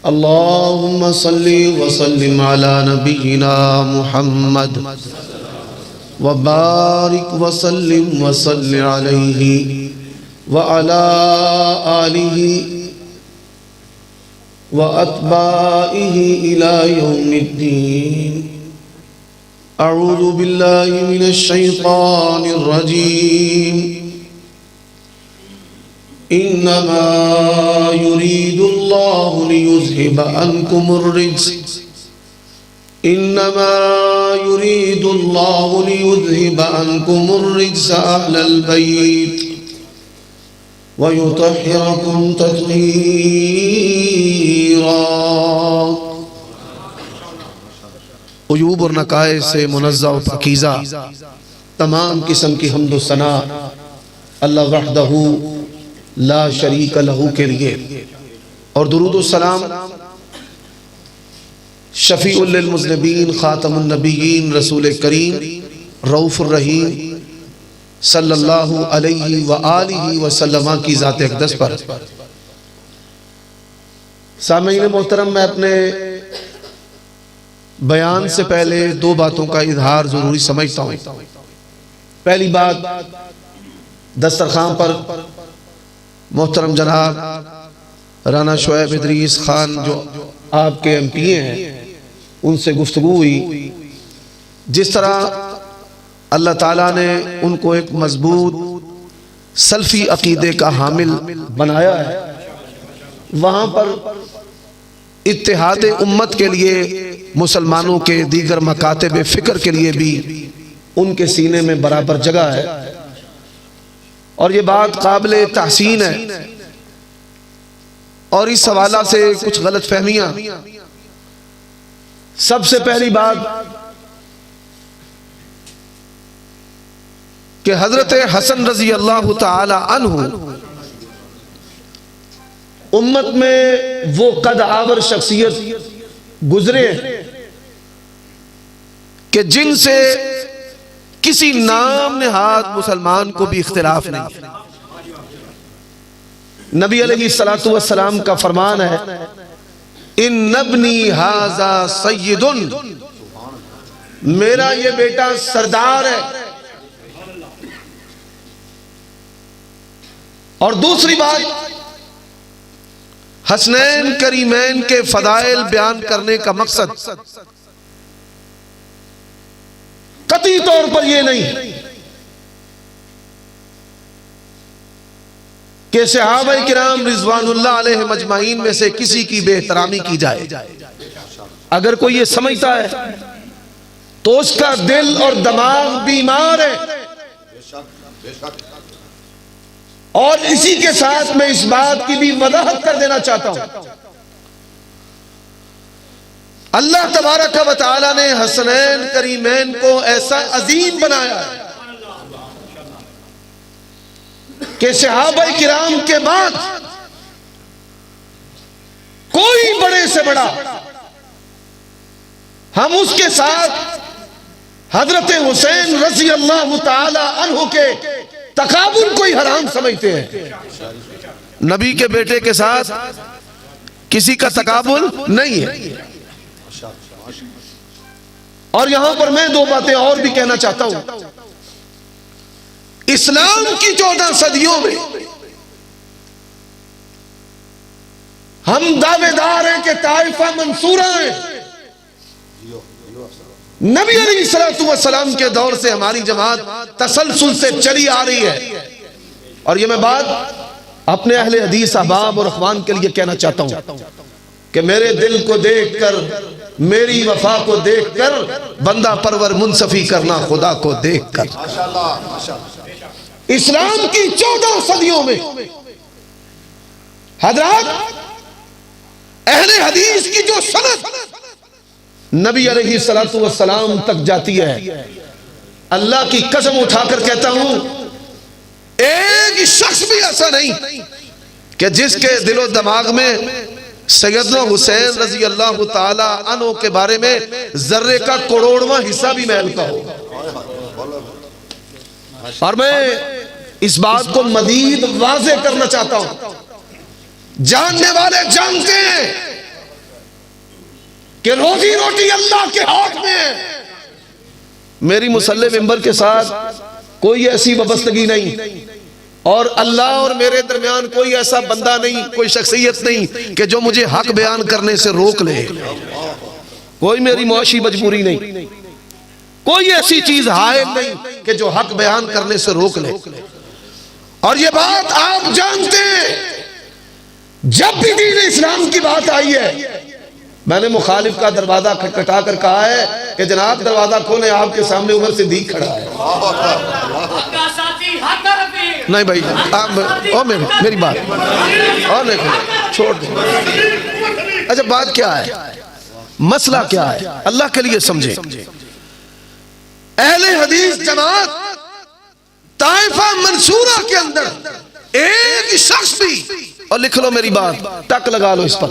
اللهم صل وسلم على نبينا محمد وبارك وسلم وصل عليه وعلى آله وأتباعه إلى يوم الدين. أعوذ بالله من الشيطان الرجيم. إنما يريد الله ليذهب عنكم الرجس أهل البيت ويطهركم تطهيرا. عیوب اور نقائص سے منزہ و پاکیزہ تمام قسم کی حمد و ثنا اللہ وحدہ لا شریک لہو کے لیے، اور درود و سلام شفیع للمذنبین خاتم النبیین رسول کریم رؤوف الرحیم صلی اللہ علیہ وآلہ وسلم کی ذات اقدس پر. سامعین محترم، میں اپنے بیان سے پہلے دو باتوں کا اظہار ضروری سمجھتا ہوں. پہلی بات، دسترخوان پر محترم جناب رانا شعیب ادریس خان جو آپ کے ایم پی ہیں، ان سے گفتگو ہوئی. جس طرح اللہ تعالیٰ نے ان کو ایک مضبوط سلفی عقیدے کا حامل بنایا ہے، وہاں پر اتحاد امت کے لیے، مسلمانوں کے دیگر مکاتب فکر کے لیے بھی ان کے سینے میں برابر جگہ ہے، اور یہ بات قابل تحسین ہے. اور اس حوالہ سے کچھ غلط فہمیاں. سب سے پہلی بات کہ حضرت حسن رضی اللہ تعالی عنہ امت میں وہ قد آور شخصیت گزرے کہ جن سے کسی نام نہاد مسلمان کو بھی اختلاف نہیں. نبی علیہ السلام کا فرمان ہے، ان ابنی ھذا سید، میرا یہ بیٹا سردار ہے. اور دوسری بات، حسنین کریمین کے فضائل بیان کرنے کا مقصد قطعی طور پر یہ نہیں کہ صحابہ کرام رضوان اللہ علیہ مجمعین میں سے کسی کی بے احترامی کی جائے. اگر کوئی یہ سمجھتا ہے تو اس کا دل اور دماغ بیمار ہے. اور اسی کے ساتھ میں اس بات کی بھی وضاحت کر دینا چاہتا ہوں، اللہ تبارک و تعالی نے حسنین کریمین کو ایسا عظیم بنایا ہے کہ صحابہ کرام کے بعد کوئی بڑے سے بڑا، ہم اس کے ساتھ حضرت حسین رضی اللہ تعالی عنہ کے تقابل کوئی حرام سمجھتے ہیں. نبی کے بیٹے کے ساتھ کسی کا تقابل نہیں ہے. اور یہاں پر میں دو باتیں اور بھی کہنا چاہتا ہوں. اسلام کی 14 صدیوں میں ہم دعوے دار ہیں کہ طائفہ منصورہ ہیں. نبی علیہ السلام کے دور سے ہماری جماعت تسلسل سے چلی آ رہی ہے. اور یہ میں بات اپنے اہل حدیث احباب اور اخوان کے لیے کہنا چاہتا ہوں کہ میرے دل کو دیکھ کر، میری وفا کو دیکھ کر بندہ پرور منصفی کرنا خدا کو دیکھ کر. اسلام کی 14 صدیوں میں حضرات اہل حدیث کی جو سند نبی علیہ السلام تک جاتی ہے، اللہ کی قسم اٹھا کر کہتا ہوں ایک شخص بھی ایسا نہیں کہ جس کے دل و دماغ میں سیدنا حسین رضی اللہ تعالی عنہ کے بارے میں ذرے کا کروڑواں حصہ بھی محل کا ہو. اور میں اس بات کو مزید واضح کرنا چاہتا ہوں، جاننے والے جانتے ہیں کہ روزی روٹی اللہ کے ہاتھ میں ہے. میری مصلی ممبر کے ساتھ کوئی ایسی وابستگی نہیں، اور اللہ اور میرے درمیان کوئی ایسا بندہ نہیں، کوئی شخصیت نہیں کہ جو مجھے حق بیان کرنے سے روک لے. کوئی میری معاشی مجبوری نہیں، کوئی ایسی چیز حائل نہیں کہ جو حق بیان کرنے سے روک لے. اور یہ بات آپ جانتے ہیں، جب بھی دین اسلام کی بات آئی ہے میں نے مخالف کا دروازہ کھٹکھٹا کر کہا ہے کہ جناب دروازہ کھولیں، آپ کے سامنے عمر صدیق کھڑا ہے. نہیں بھائی میری بات اور نہیں چھوڑ دیں. اچھا بات کیا ہے، مسئلہ کیا ہے، اللہ کے لیے سمجھیں. اہل حدیث جماعت طائفہ منصورہ کے اندر ایک شخص بھی، اور لکھ لو میری بات، ٹک لگا لو اس پر،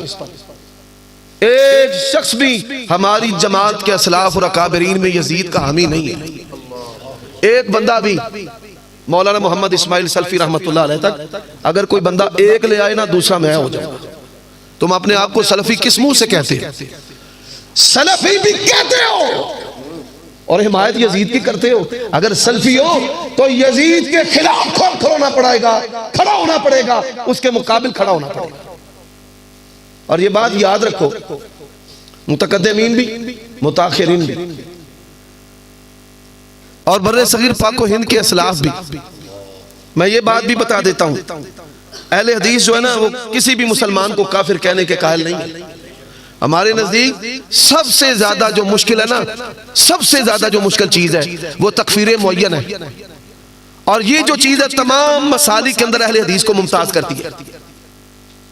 ایک شخص بھی ہماری جماعت کے اسلاف اور اکابرین میں یزید کا حامی نہیں ہے. ایک بندہ بھی مولانا محمد اسماعیل سلفی رحمت اللہ علیہ تک اگر کوئی بندہ ایک لے آئے نا دوسرا میں ہو جاؤ. تم اپنے آپ کو سلفی کس منہ سے کہتے ہیں؟ سلفی بھی کہتے ہو اور حمایت یزید کی کرتے ہو. اگر سلفی ہو تو یزید کے خلاف کھڑا ہونا پڑے گا، اس کے مقابل کھڑا ہونا پڑے گا. اور یہ بات یاد رکھو، متقدمین بھی متاخرین بھی اور بر صغیر پاک و ہند کے اسلاف بھی. میں یہ بات بھی بتا دیتا ہوں، اہل حدیث جو ہے نا وہ کسی بھی مسلمان کو کافر کہنے کے قائل نہیں ہے. ہمارے نزدیک سب سے زیادہ جو مشکل ہے نا، سب سے زیادہ جو مشکل چیز ہے وہ تکفیر معین ہے. اور یہ جو چیز ہے تمام مسالک کے اندر اہل حدیث کو ممتاز کرتی ہے.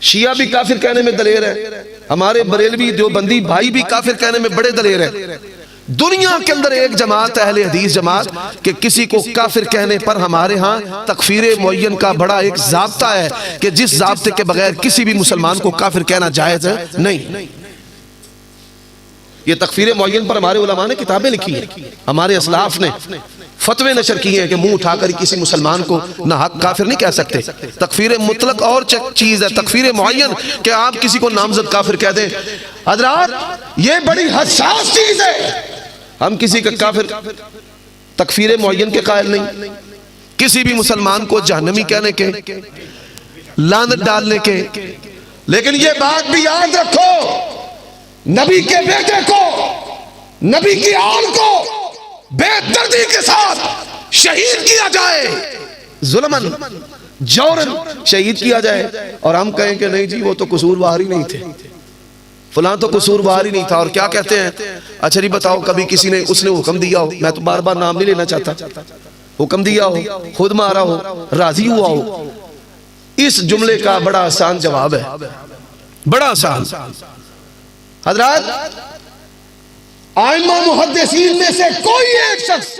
شیعہ بھی کافر کہنے میں دلیر ہے، ہمارے بریلوی دیوبندی بھائی بھی کافر کہنے میں بڑے دلیر ہیں. دنیا کے اندر ایک جماعت اہل حدیث جماعت کہ کسی کو کافر کہنے پر ہمارے ہاں تکفیر معین کا بڑا ایک ضابطہ ہے کہ جس ضابطے کے بغیر کسی بھی مسلمان کو کافر کہنا جائز ہے نہیں. یہ تکفیر معین پر ہمارے علماء نے کتابیں لکھی ہیں، ہمارے اسلاف نے فتوے نشر کیے ہیں کہ منہ اٹھا کر کسی مسلمان کو نہ حق کافر نہیں کہہ سکتے. تکفیر مطلق اور چیز ہے، تکفیر معین کہ آپ کسی کو نامزد کافر کہہ دیں. حضرات یہ بڑی حساس چیز ہے. ہم کسی کا کافر تکفیر معین کے قائل نہیں، کسی بھی مسلمان کو جہنمی کہنے کے، لعنت ڈالنے کے. لیکن یہ بات بھی یاد رکھو، نبی کے بیٹے کو، نبی کی آل کو بے دردی کے ساتھ شہید کیا جائے، ظلمن جورن شہید کیا جائے، اور ہم کہیں کہ نہیں جی وہ تو قصوروار ہی نہیں تھے، فلاں تو قصوروار ہی نہیں تھا. اور کیا کہتے ہیں؟ اچھا نہیں بتاؤ کبھی کسی نے اس نے حکم دیا ہو، میں تو بار بار نام نہیں لینا چاہتا، حکم دیا ہو، خود مارا ہو، راضی ہوا ہو. اس جملے کا بڑا آسان جواب ہے، بڑا آسان. حضرات ائمہ محدثین میں سے کوئی ایک شخص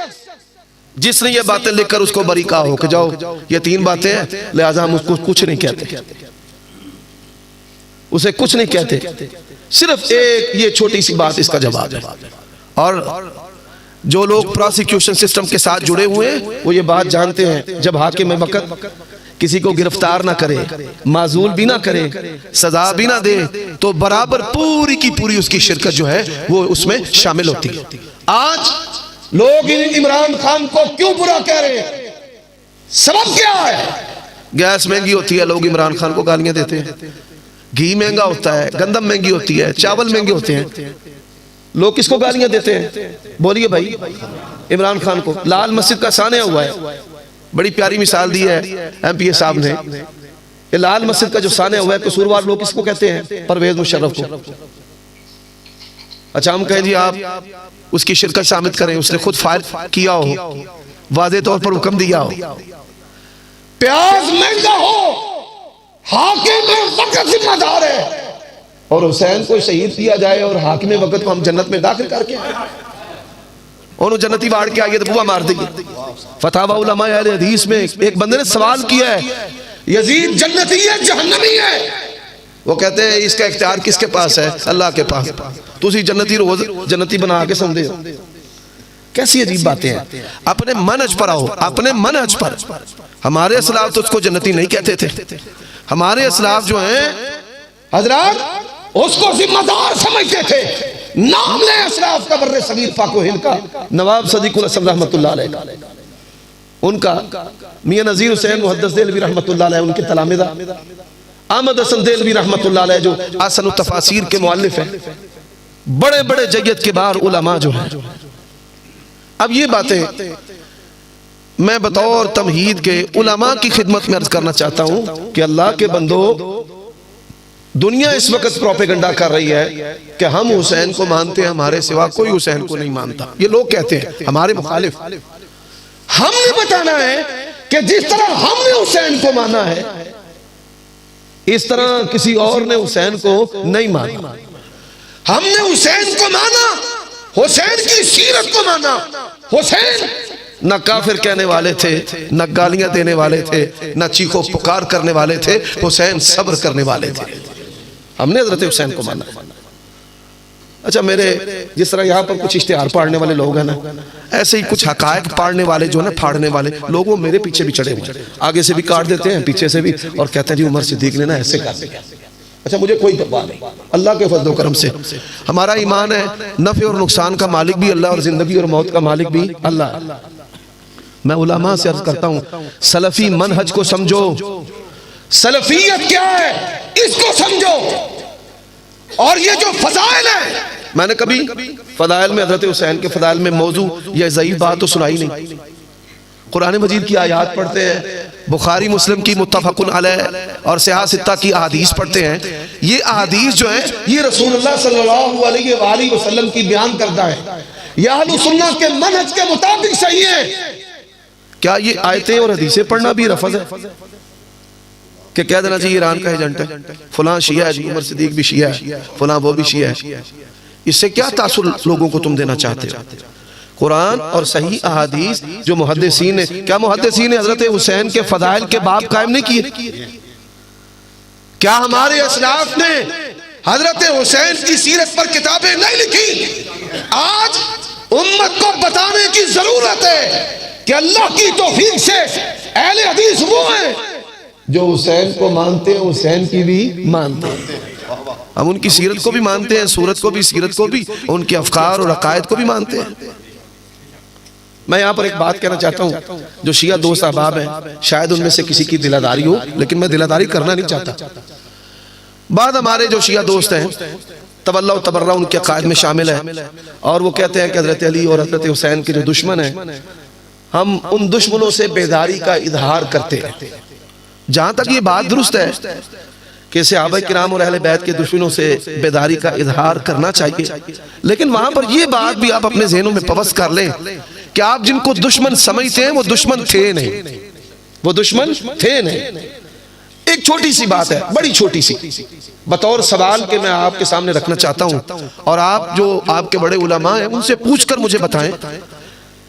جس نے یہ باتیں لکھ کر اس کو بری کہا ہو کہ جاؤ یہ 3 باتیں ہیں لہذا ہم اس کو کچھ نہیں کہتے، اسے کچھ نہیں کہتے. صرف ایک یہ چھوٹی سی بات اس کا جواب ہے. اور جو لوگ پروسیکیوشن سسٹم کے ساتھ جڑے ہوئے ہیں وہ یہ بات جانتے ہیں جب حاکم وقت کسی کو گرفتار نہ کرے، معزول بھی نہ کرے، سزا بھی نہ دے تو برابر پوری کی پوری اس کی شرکت جو ہے وہ اس میں شامل ہوتی ہے. آج لوگ عمران خان کو کیوں برا کہہ رہے ہیں؟ سبب کیا ہے؟ گیس مہنگی ہوتی ہے، لوگ عمران خان کو گالیاں دیتے ہیں. گھی مہنگا ہوتا ہے، گندم مہنگی ہوتی ہے، چاول مہنگے ہوتے ہیں، لوگ کس کو گالیاں دیتے ہیں؟ بولیے بھائی، عمران خان کو. لال مسجد کا سانحہ ہوا ہے، بڑی پیاری مثال دی ہے ایم پی اے صاحب نے. یہ لال مسجد کا جو سانحہ ہوا ہے قصوروار لوگ کس کو کہتے ہیں؟ پرویز مشرف کو. اچھا ہم کہیں جی آپ اس کی شرکت ثابت کریں، اس نے خود فائل کیا ہو، واضح طور پر حکم دیا ہو. پیاز مہنگا ہو، حاکم وقت ذمہ دار ہے، اور حسین کو شہید کیا جائے اور حاکم وقت کو ہم جنت میں داخل کر کے انہوں جنتی باڑھ کے آئیے تو بوا مار دیں. فتاوی علماء اہل حدیث میں ایک بندے نے سوال کیا ہے یزید جنتی ہے جہنمی ہے؟ وہ کہتے ہیں اس کا اختیار کس کے پاس ہے؟ اللہ کے پاس. تو اسی جنتی روز جنتی بنا کے سمجھے ہو. کیسی عجیب باتیں ہیں. اپنے منہج پر آؤ، اپنے منہج پر. ہمارے اسلاف تو اس کو جنتی نہیں کہتے تھے. ہمارے اسلاف جو ہیں حضرات اس کو ذمہ دار سمجھتے تھے. نام لیں اشراف کا بر صغیر پاک و ہند کا، نواب صدیق الحسن رحمت اللہ علیہ کا، ان کا میاں نذیر حسین محدث دہلوی رحمت اللہ علیہ ان کے تلامذہ، احمد حسن دہلوی رحمت اللہ علیہ جو احسن التفاسیر کے مؤلف ہیں، بڑے بڑے جیت کے بار علماء جو ہیں۔ اب یہ باتیں میں بطور تمہید کے علماء کی خدمت میں عرض کرنا چاہتا ہوں کہ اللہ کے بندو، دنیا اس وقت پروپیگنڈا کر رہی ہے کہ ہم حسین کو مانتے ہیں، ہمارے سوا کوئی حسین کو نہیں مانتا، یہ لوگ کہتے ہیں ہمارے مخالف۔ ہم نے بتانا ہے کہ جس طرح ہم نے حسین کو مانا ہے اس طرح کسی اور نے حسین کو نہیں مانا۔ ہم نے حسین کو مانا، حسین کی سیرت کو مانا۔ حسین نہ کافر کہنے والے تھے، نہ گالیاں دینے والے تھے، نہ چیخو پکار کرنے والے تھے، حسین صبر کرنے والے تھے۔ ہم نے حضرت حسین کو مانا۔ اچھا، میرے جس طرح یہاں پر کچھ اشتہار پاڑنے والے لوگ ہیں نا، ایسے ہی کچھ حقائق پاڑنے والے جو نا، پھاڑنے والے لوگ، وہ میرے پیچھے بھی چڑھے ہوئے، آگے سے بھی کاٹ دیتے ہیں، پیچھے سے بھی، اور کہتے ہیں جی عمر صدیق نے نا ایسے کر دیا۔ اچھا، مجھے کوئی پرواہ نہیں، اللہ کے فضل و کرم سے ہمارا ایمان ہے نفع اور نقصان کا مالک بھی اللہ، اور زندگی اور موت کا مالک بھی اللہ۔ میں علماء سے عرض کرتا ہوں، سلفی منہج کو سمجھو، سلفیت کیا ہے اس کو سمجھو، اور یہ جو فضائل ہیں، میں نے کبھی فضائل میں حضرت حسین کے فضائل میں موضوع یا ضعیف بات تو سنائی نہیں۔ قرآن مجید کی آیات پڑھتے ہیں، بخاری مسلم کی متفق علیہ اور صحاح ستہ کی احادیث پڑھتے ہیں، یہ احادیث جو ہیں یہ رسول اللہ صلی اللہ علیہ وآلہ وسلم کی بیان کردہ ہے، یہ اہل سنت کے منہج کے مطابق صحیح ہے۔ کیا یہ آیتیں اور حدیثیں پڑھنا بھی رفض ہے کہ کہہ دینا جی ایران کا ایجنٹ ہے، فلاں شیعہ ہے، جی عمر صدیق بھی شیعہ ہے، فلاں وہ بھی شیعہ ہے؟ اس سے کیا تاثر لوگوں کو تم دینا چاہتے ہو؟ قرآن اور صحیح احادیث جو محدثین نے، کیا محدثین نے حضرت حسین کے فضائل کے باب قائم نہیں کیے؟ کیا ہمارے اسلاف نے حضرت حسین کی سیرت پر کتابیں نہیں لکھی؟ آج امت کو بتانے کی ضرورت ہے کہ اللہ کی توفیق سے اہل حدیث وہ ہیں جو حسین کو مانتے ہیں، حسین کی بھی مانتے ہیں، ہم ان کی سیرت کو بھی مانتے ہیں، صورت کو بھی، سیرت کو بھی، ان کے افکار اور عقائد کو بھی مانتے ہیں۔ میں یہاں پر ایک بات کہنا چاہتا ہوں، جو شیعہ دوست احباب ہیں شاید ان میں سے کسی کی دلداری ہو، لیکن میں دلداری کرنا نہیں چاہتا۔ بعد ہمارے جو شیعہ دوست ہیں تولہ و تبرہ ان کے عقائد میں شامل ہے، اور وہ کہتے ہیں کہ حضرت علی اور حضرت حسین کے جو دشمن ہیں، ہم ان دشمنوں سے بیداری کا اظہار کرتے ہیں۔ جہاں تک یہ بات درست ہے کہ صحابہ کرام اور اہل بیت کے دشمنوں سے بیداری کا اظہار کرنا چاہیے، لیکن وہاں پر یہ بات بھی آپ اپنے ذہنوں میں پوس کر لیں کہ آپ جن کو دشمن سمجھتے ہیں وہ دشمن تھے نہیں، وہ دشمن تھے نہیں۔ ایک چھوٹی سی بات ہے، بڑی چھوٹی سی، بطور سوال کہ میں آپ کے سامنے رکھنا چاہتا ہوں، اور آپ جو آپ کے بڑے علماء ہیں ان سے پوچھ کر مجھے بتائیں۔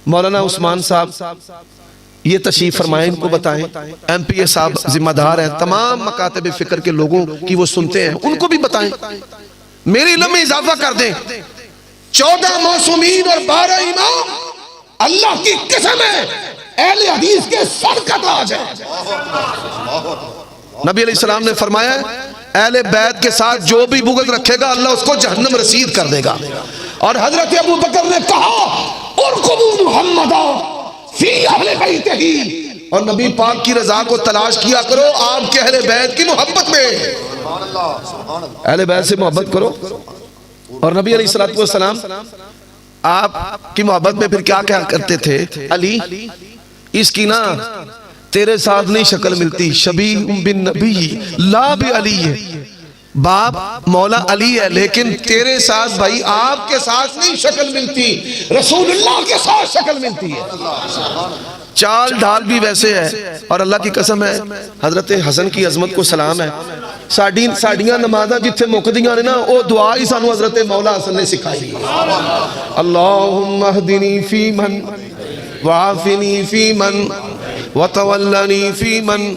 مولانا عثمان صاحب یہ تشریف فرمائیں، ان کو بتائیں، ایم پی اے صاحب ذمہ دار ہیں، تمام مکاتب فکر کے لوگوں کی وہ سنتے ہیں، ان کو بھی بتائیں، میرے علم میں اضافہ کر دیں۔ 14 معصومین اور 12 امام، اللہ کی قسم ہے اہل حدیث کے سر کا تاج ہے۔ نبی علیہ السلام نے فرمایا اہل بیت کے ساتھ جو بھی بغض رکھے گا اللہ اس کو جہنم رسید کر دے گا، اور حضرت ابو بکر نے کہا ارقبوا محمدا فی اہل بیتہ، اور نبی پاک کی رضا کو تلاش کیا کرو آپ کے اہل بیت کی محبت میں، اہل بیت سے محبت کرو۔ اور نبی علیہ السلام آپ کی محبت میں پھر کیا کیا کرتے تھے؟ علی اس کی نا تیرے ساتھ نہیں شکل ملتی، شبیہ بن نبی لا بھی علی ہے، باپ مولا علی ہے لیکن تیرے ساتھ بھائی آپ کے ساتھ نہیں شکل ملتی، رسول اللہ کے ساتھ شکل ملتی ہے، چال ڈھال بھی ویسے ہے۔ اور اللہ کی قسم ہے حضرت حسن کی عظمت کو سلام ہے، ساڑیاں نمازاں جتھے مقدیاں نے نا وہ دعا ہی سانو حضرت مولا حسن نے سکھائی، اللہم اہدنی فی من وعافنی فی من وتولنی فی من۔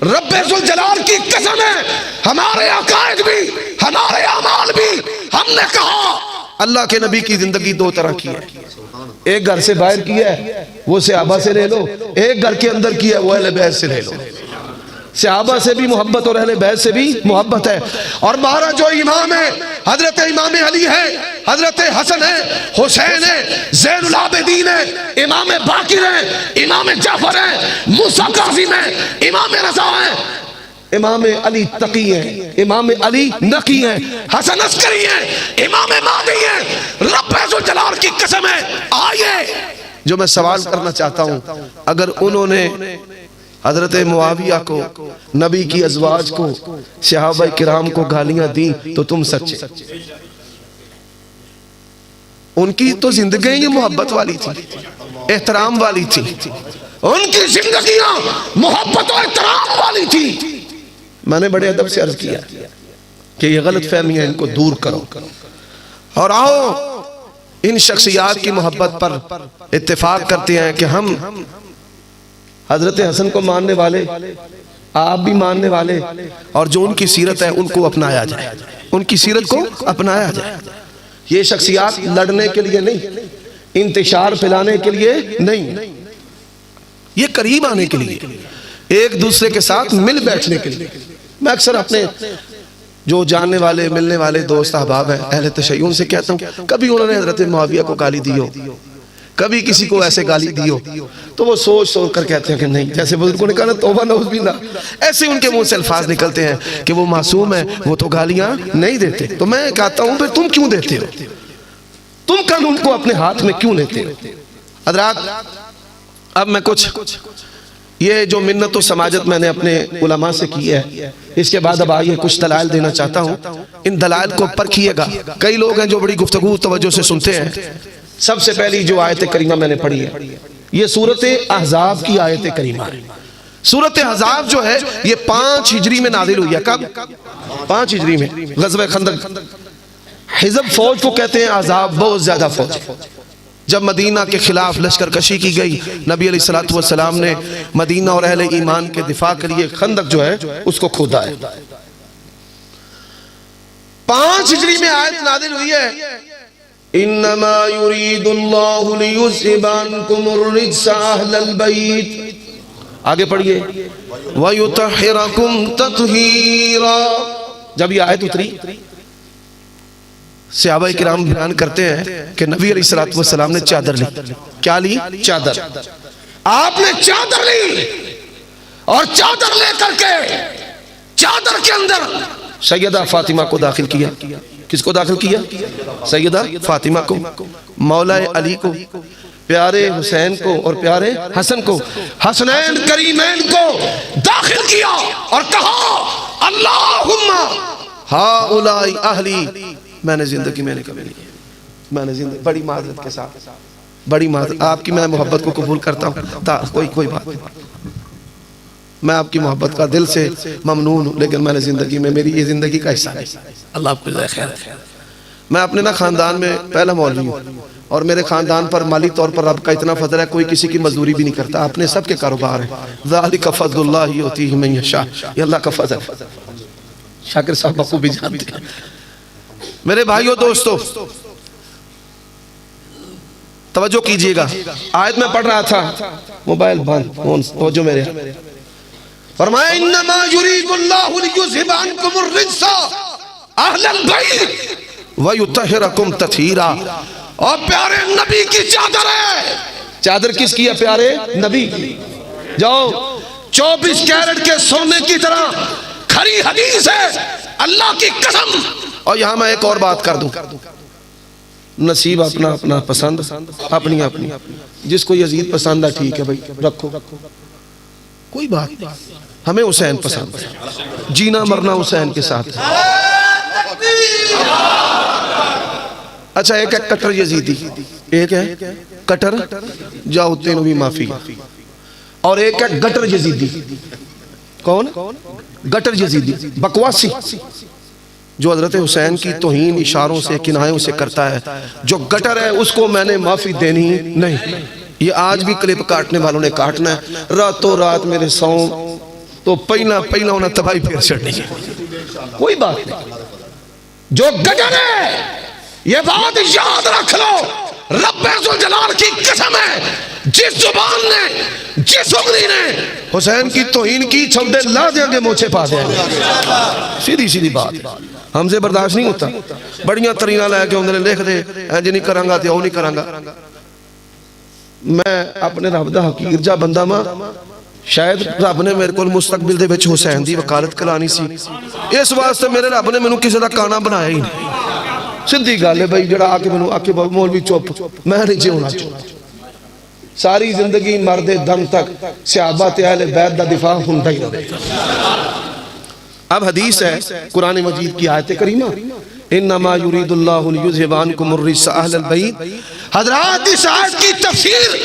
رب ذوالجلال کی قسم ہے ہمارے عقائد بھی ہمارے اعمال بھی ہم نے کہا اللہ کے نبی کی زندگی دو طرح کی ہے، ایک گھر سے باہر کی ہے وہ صحابہ سے لے لو، ایک گھر کے اندر کی ہے وہ اہل بیت سے لے لو۔ صحابہ سے بھی محبت اور اہل بیت سے بھی محبت ہے. اور 12 جو امام ہیں، حضرت امام علی ہے، حضرت حسن ہے، حسین ہے، زین العابدین ہے، امام باقر ہے، امام جعفر ہے، موسیٰ کاظم ہے، امام رضا ہے، امام علی تقی ہیں، امام علی نقی ہیں، حسن عسکری ہیں، امام مہدی ہیں. رب عز و جلال کی قسم ہے. آئیے جو میں سوال کرنا چاہتا ہوں، اگر انہوں نے حضرت معاویہ کو، نبی کی ازواج کو، صحابہ کرام کو گالیاں دی تو تم سچے. ان کی تو زندگیاں یہ محبت والی تھی، احترام والی تھی. ان کی زندگیاں محبت و احترام والی تھی. میں نے بڑے ادب سے عرض کیا کہ یہ غلط فہمیاں ان کو دور کرو، اور آؤ ان شخصیات کی محبت پر اتفاق کرتے ہیں کہ ہم حضرت حسن کو ماننے والے، آپ بھی ماننے والے، اور جو ان کی سیرت ہے ان کو اپنایا جائے، ان کی سیرت کو اپنایا جائے. یہ شخصیات لڑنے کے لیے نہیں، انتشار پھیلانے کے لیے نہیں، یہ قریب آنے کے لیے، ایک دوسرے کے ساتھ مل بیٹھنے کے لیے. میں اکثر اپنے جو جاننے والے، ملنے والے دوست احباب ہیں اہل تشیع سے کہتا ہوں، کبھی انہوں نے حضرت معاویہ کو گالی دی ہو، کبھی کسی کو ایسے گالی دی ہو، تو وہ سوچ سوچ کر کہتے ہیں کہ نہیں، جیسے بزرگوں نے کہا نا توبہ نعوذ باللہ، ایسے ان کے منہ سے الفاظ نکلتے ہیں کہ وہ معصوم ہیں، وہ تو گالیاں نہیں دیتے. تو میں کہتا ہوں پھر تم کیوں دیتے ہو؟ تم قانون کو اپنے ہاتھ میں کیوں لیتے ہو؟ حضرات، اب میں کچھ یہ جو منت و سماجت میں نے اپنے علماء سے کی ہے، اس کے بعد اب آئیے کچھ دلائل دینا چاہتا ہوں. ان دلائل کو پرکھیے گا. کئی لوگ ہیں جو بڑی گفتگو توجہ سے سنتے ہیں. سب سے پہلی جو آیت کریمہ میں نے پڑھی ہے، یہ سورۃ احزاب کی آیت کریمہ ہے. سورۃ احزاب جو ہے یہ 5 ہجری میں نازل ہوئی ہے. کب؟ 5 ہجری میں. غزوہ خندق. حزب فوج کو کہتے ہیں، احزاب بہت زیادہ فوج. جب مدینہ کے خلاف لشکر کشی کی گئی، نبی علیہ السلام نے مدینہ اور اہل ایمان کے دفاع کے لیے خندق جو ہے اس کو کھودا ہے. 5 ہجری میں آیت نازل ہوئی ہے، انما یرید اللہ لیذھب عنکم الرجس اہل البیت. آگے پڑھیے، ویطہرکم تطہیرا. جب یہ آیت اتری، صحابہ کرام بیان کرتے ہیں کہ نبی علیہ السلام نے چادر لی. کیا لی؟ چادر. آپ نے چادر لی، اور چادر لے کر کے چادر کے اندر سیدہ فاطمہ کو داخل کیا. کس کو داخل کیا؟ سیدہ فاطمہ کو، مولا علی کو، پیارے حسین کو اور پیارے حسن کو، حسنین کریمین کو داخل کیا اور کہا اللہم ہؤلاء اہلی. میں نے زندگی میں نے کبھی نہیں، میں نے زندگی بڑی معذرت کے ساتھ، بڑی معذرت، آپ کی میں محبت کو قبول کرتا ہوں، کوئی بات نہیں، میں آپ کی محبت کا دل سے ممنون ہوں، لیکن میں نے زندگی میں، میری یہ زندگی کا حصہ نہیں. اللہ آپ کو جزائے خیر. میں اپنے خاندان میں پہلا مولوی ہوں، اور میرے خاندان پر مالی طور پر رب کا اتنا فضل ہے، کوئی کسی کی مزدوری بھی نہیں کرتا، اپنے سب کے کاروبار ہے. ذالک فضل اللہ یؤتیہ من یشاء. یہ اللہ کا فضل ہے. شاکر صاحب بخو بھی جانتے ہیں. میرے بھائیو دوستو، توجہ کیجئے گا. آیت میں پڑھ رہا تھا، موبائل بند، توجہ میرے. فرمایا انما یرید اللہ لیذھب عنکم الرجس اہل البیت ویطہرکم تطہیرا. اور پیارے نبی کی چادر ہے. چادر کس کی ہے؟ پیارے نبی کی. جاؤ 24 کیرٹ کے سونے کی طرح کھری حدیث ہے، اللہ کی قسم. اور یہاں میں ایک اور بات کر دوں، نصیب اپنا اپنا، پسند اپنی اپنی. جس کو یزید پسند ہے ٹھیک ہے بھائی، رکھو، کوئی بات نہیں. ہمیں حسین پسند ہے، جینا مرنا حسین کے ساتھ. اچھا، ایک ہے کٹر یزیدی، ایک ہے کٹر جاؤتے نبی معافی، اور ایک ہے گٹر یزیدی. کون؟ گٹر یزیدی، بکواسی، جو حضرت حسین کی توہین اشاروں سے، کنایوں سے کرتا ہے. جو گٹر ہے اس کو میں نے معافی دینی نہیں. یہ آج بھی کلپ کاٹنے والوں نے کاٹنا ہے. راتوں رات میرے ساؤں تو پہنا انہیں تباہی پھیر چڑھنی ہے. کوئی بات نہیں. جو گٹر ہے، یہ بات یاد رکھ لو، رب عزوجلال کی قسم ہے، جس زبان نے جس انگلی نے حسین کی توہین کی چھوڑے لا دیں گے موچے پا دیں گے. سیدھی سیدھی بات ہم سے برداشت نہیں ہوتا. بڑیاں ترینہ لے کے انہوں نے لکھ دے اینج نہیں کرانگا تے او نہیں کرانگا. میں اپنے رب دا حقیر جا بندہ ماں شاید رب نے میرے کو مستقبل دے بچ حسین دی وکالت کلانی سی اس واسطے میرے رب نے میں کسی دا کانا بنایا ہی نہیں. سدھی گل ہے بھائی جڑا آکے میں آکے مولوی چپ میں نہیں جیونا چاہتا. ساری زندگی مرد دم تک صحابہ اہل بیت دا دفاع ہوندا ہی رہے. اب حدیث ہے قرآن مجید کی آیت کریمہ انما یرید اللہ لیذھب عنکم الرجس اہل البیت. حضرات اس آیت کی تفسیر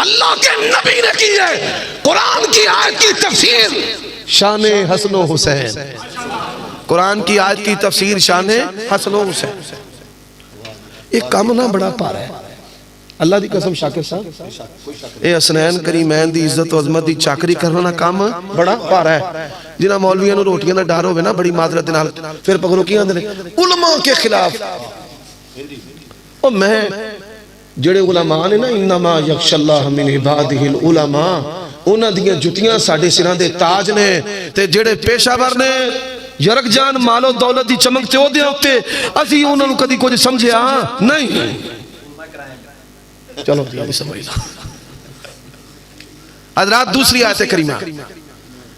اللہ کے نبی نے کی ہے. قرآن کی آیت کی تفسیر شان حسن و حسین. قرآن کی آیت کی تفسیر شان حسن و حسین. ایک کام نہ بڑا پارا ہے اللہ دی قسم شاکر صاحب اے حسنین کریمین دی عزت و عظمت دی چاکری کرنا کام بڑا پارا ہے. جنہاں مولویاں نو روٹیاں دا ڈر ہوئے نا بڑی معذرت نال پھر پکڑو کیا اندر علماء کے خلاف. اور میں جڑے علماء نے نا انما یخشى اللہ من عبادہ العلماء انہاں دیاں جتیاں ساڑھے سران دے تاج نے تے جڑے پیشہ ور نے یرک جان مال و دولت دی چمکتے ہو دیا ہوتے اسی انہوں نے کدی کچھ سمجھے نہیں. چلو دیاں سمجھ لو. حضرات دوسری آیت کریمہ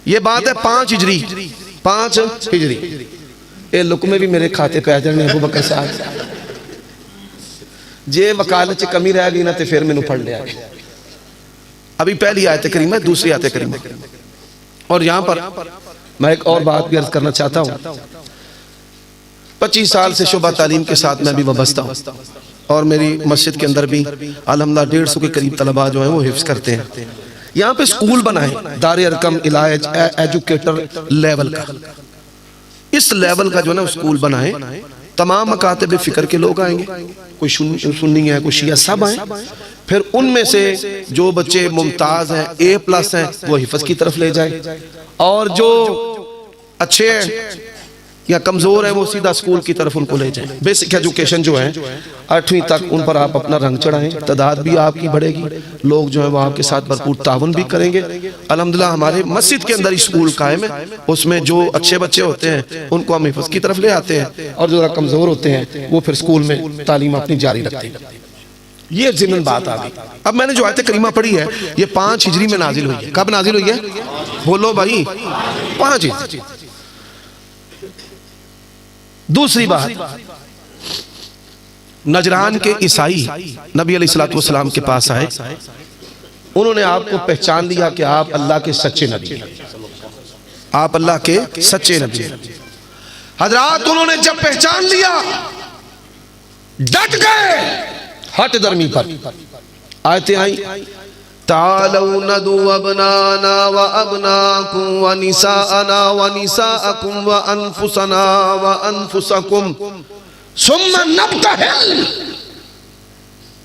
یہ بات ہے 5 ہجری 5 ہجری. اے لکمے بھی میرے کھاتے پہ آجر نے ابو بکر صاحب جے وکالت چے کمی رہ گئی نا تے پھر میں نو پڑھ لیا. ابھی پہلی آیت کریمہ ہے دوسری آیت کریمہ. اور یہاں پر میں ایک اور بات بھی عرض کرنا چاہتا ہوں. 25 سال سے شعبہ تعلیم کے ساتھ میں بھی وابستہ ہوں اور میری مسجد کے اندر بھی الحمدللہ 150 کے قریب طلباء جو ہیں وہ حفظ کرتے ہیں. یہاں پہ سکول بنائیں دار ارقم الہج ایجوکیٹر لیول کا. اس لیول کا جو ہے نا سکول بنائیں تمام مکاتب فکر کے لوگ آئیں گے. کوئی سنی ہے کوئی شیعہ سب آئیں. پھر ان میں سے جو بچے ممتاز ہیں A+ ہیں وہ حفظ کی طرف لے جائیں اور جو اچھے ہیں یا کمزور ہیں وہ سیدھا سکول کی طرف ان کو لے جائیں. بیسک ایجوکیشن جو ہے 8ویں تک ان پر آپ اپنا رنگ چڑھائیں. تعداد بھی آپ کی بڑھے گی لوگ جو ہیں وہ آپ کے ساتھ بھرپور تعاون بھی کریں گے. الحمدللہ ہمارے مسجد کے اندر سکول قائم ہے. اس میں جو اچھے بچے ہوتے ہیں ان کو ہم حفظ کی طرف لے آتے ہیں اور جو کمزور ہوتے ہیں وہ پھر سکول میں تعلیم اپنی جاری رکھتے ہیں. یہ ضمن بات آ گئی. اب میں نے جو آیت کریمہ پڑھی ہے یہ 5 ہجری میں نازل ہوئی ہے. کب نازل ہوئی ہے بولو بھائی 5 ہجری. دوسری بات نجران کے عیسائی نبی علیہ السلام کے پاس آئے. انہوں نے آپ کو پہچان لیا کہ آپ اللہ کے سچے نبی ہیں. آپ اللہ کے سچے نبی ہیں. حضرات انہوں نے جب پہچان لیا ڈٹ گئے ہٹ درمی پر. آیتیں آئیں تعالوا ندعو ابنانا وابناکم ونساءنا ونساءکم وانفسنا وانفسکم ثم نبتہل.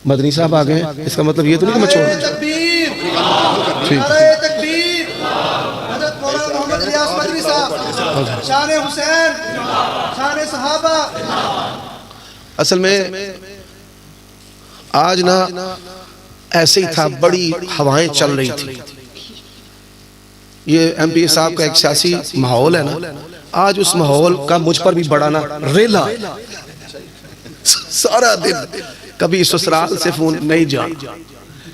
مدنی صاحب آگئے ہیں اس کا مطلب یہ تو نہیں کہ میں چھوڑ نعرہ تکبیر نعرہ تکبیر. حضرت مولانا محمد الیاس مدنی صاحب شان حسین شان صحابہ. اصل میں آج نا ایسے ہی تھا بڑی ہوائیں چل رہی تھی. یہ ایم پی اے صاحب کا ایک سیاسی ماحول ہے نا آج اس ماحول کا مجھ پر بھی بڑا نا ریلا سارا دن کبھی سسرال سے فون نہیں جانا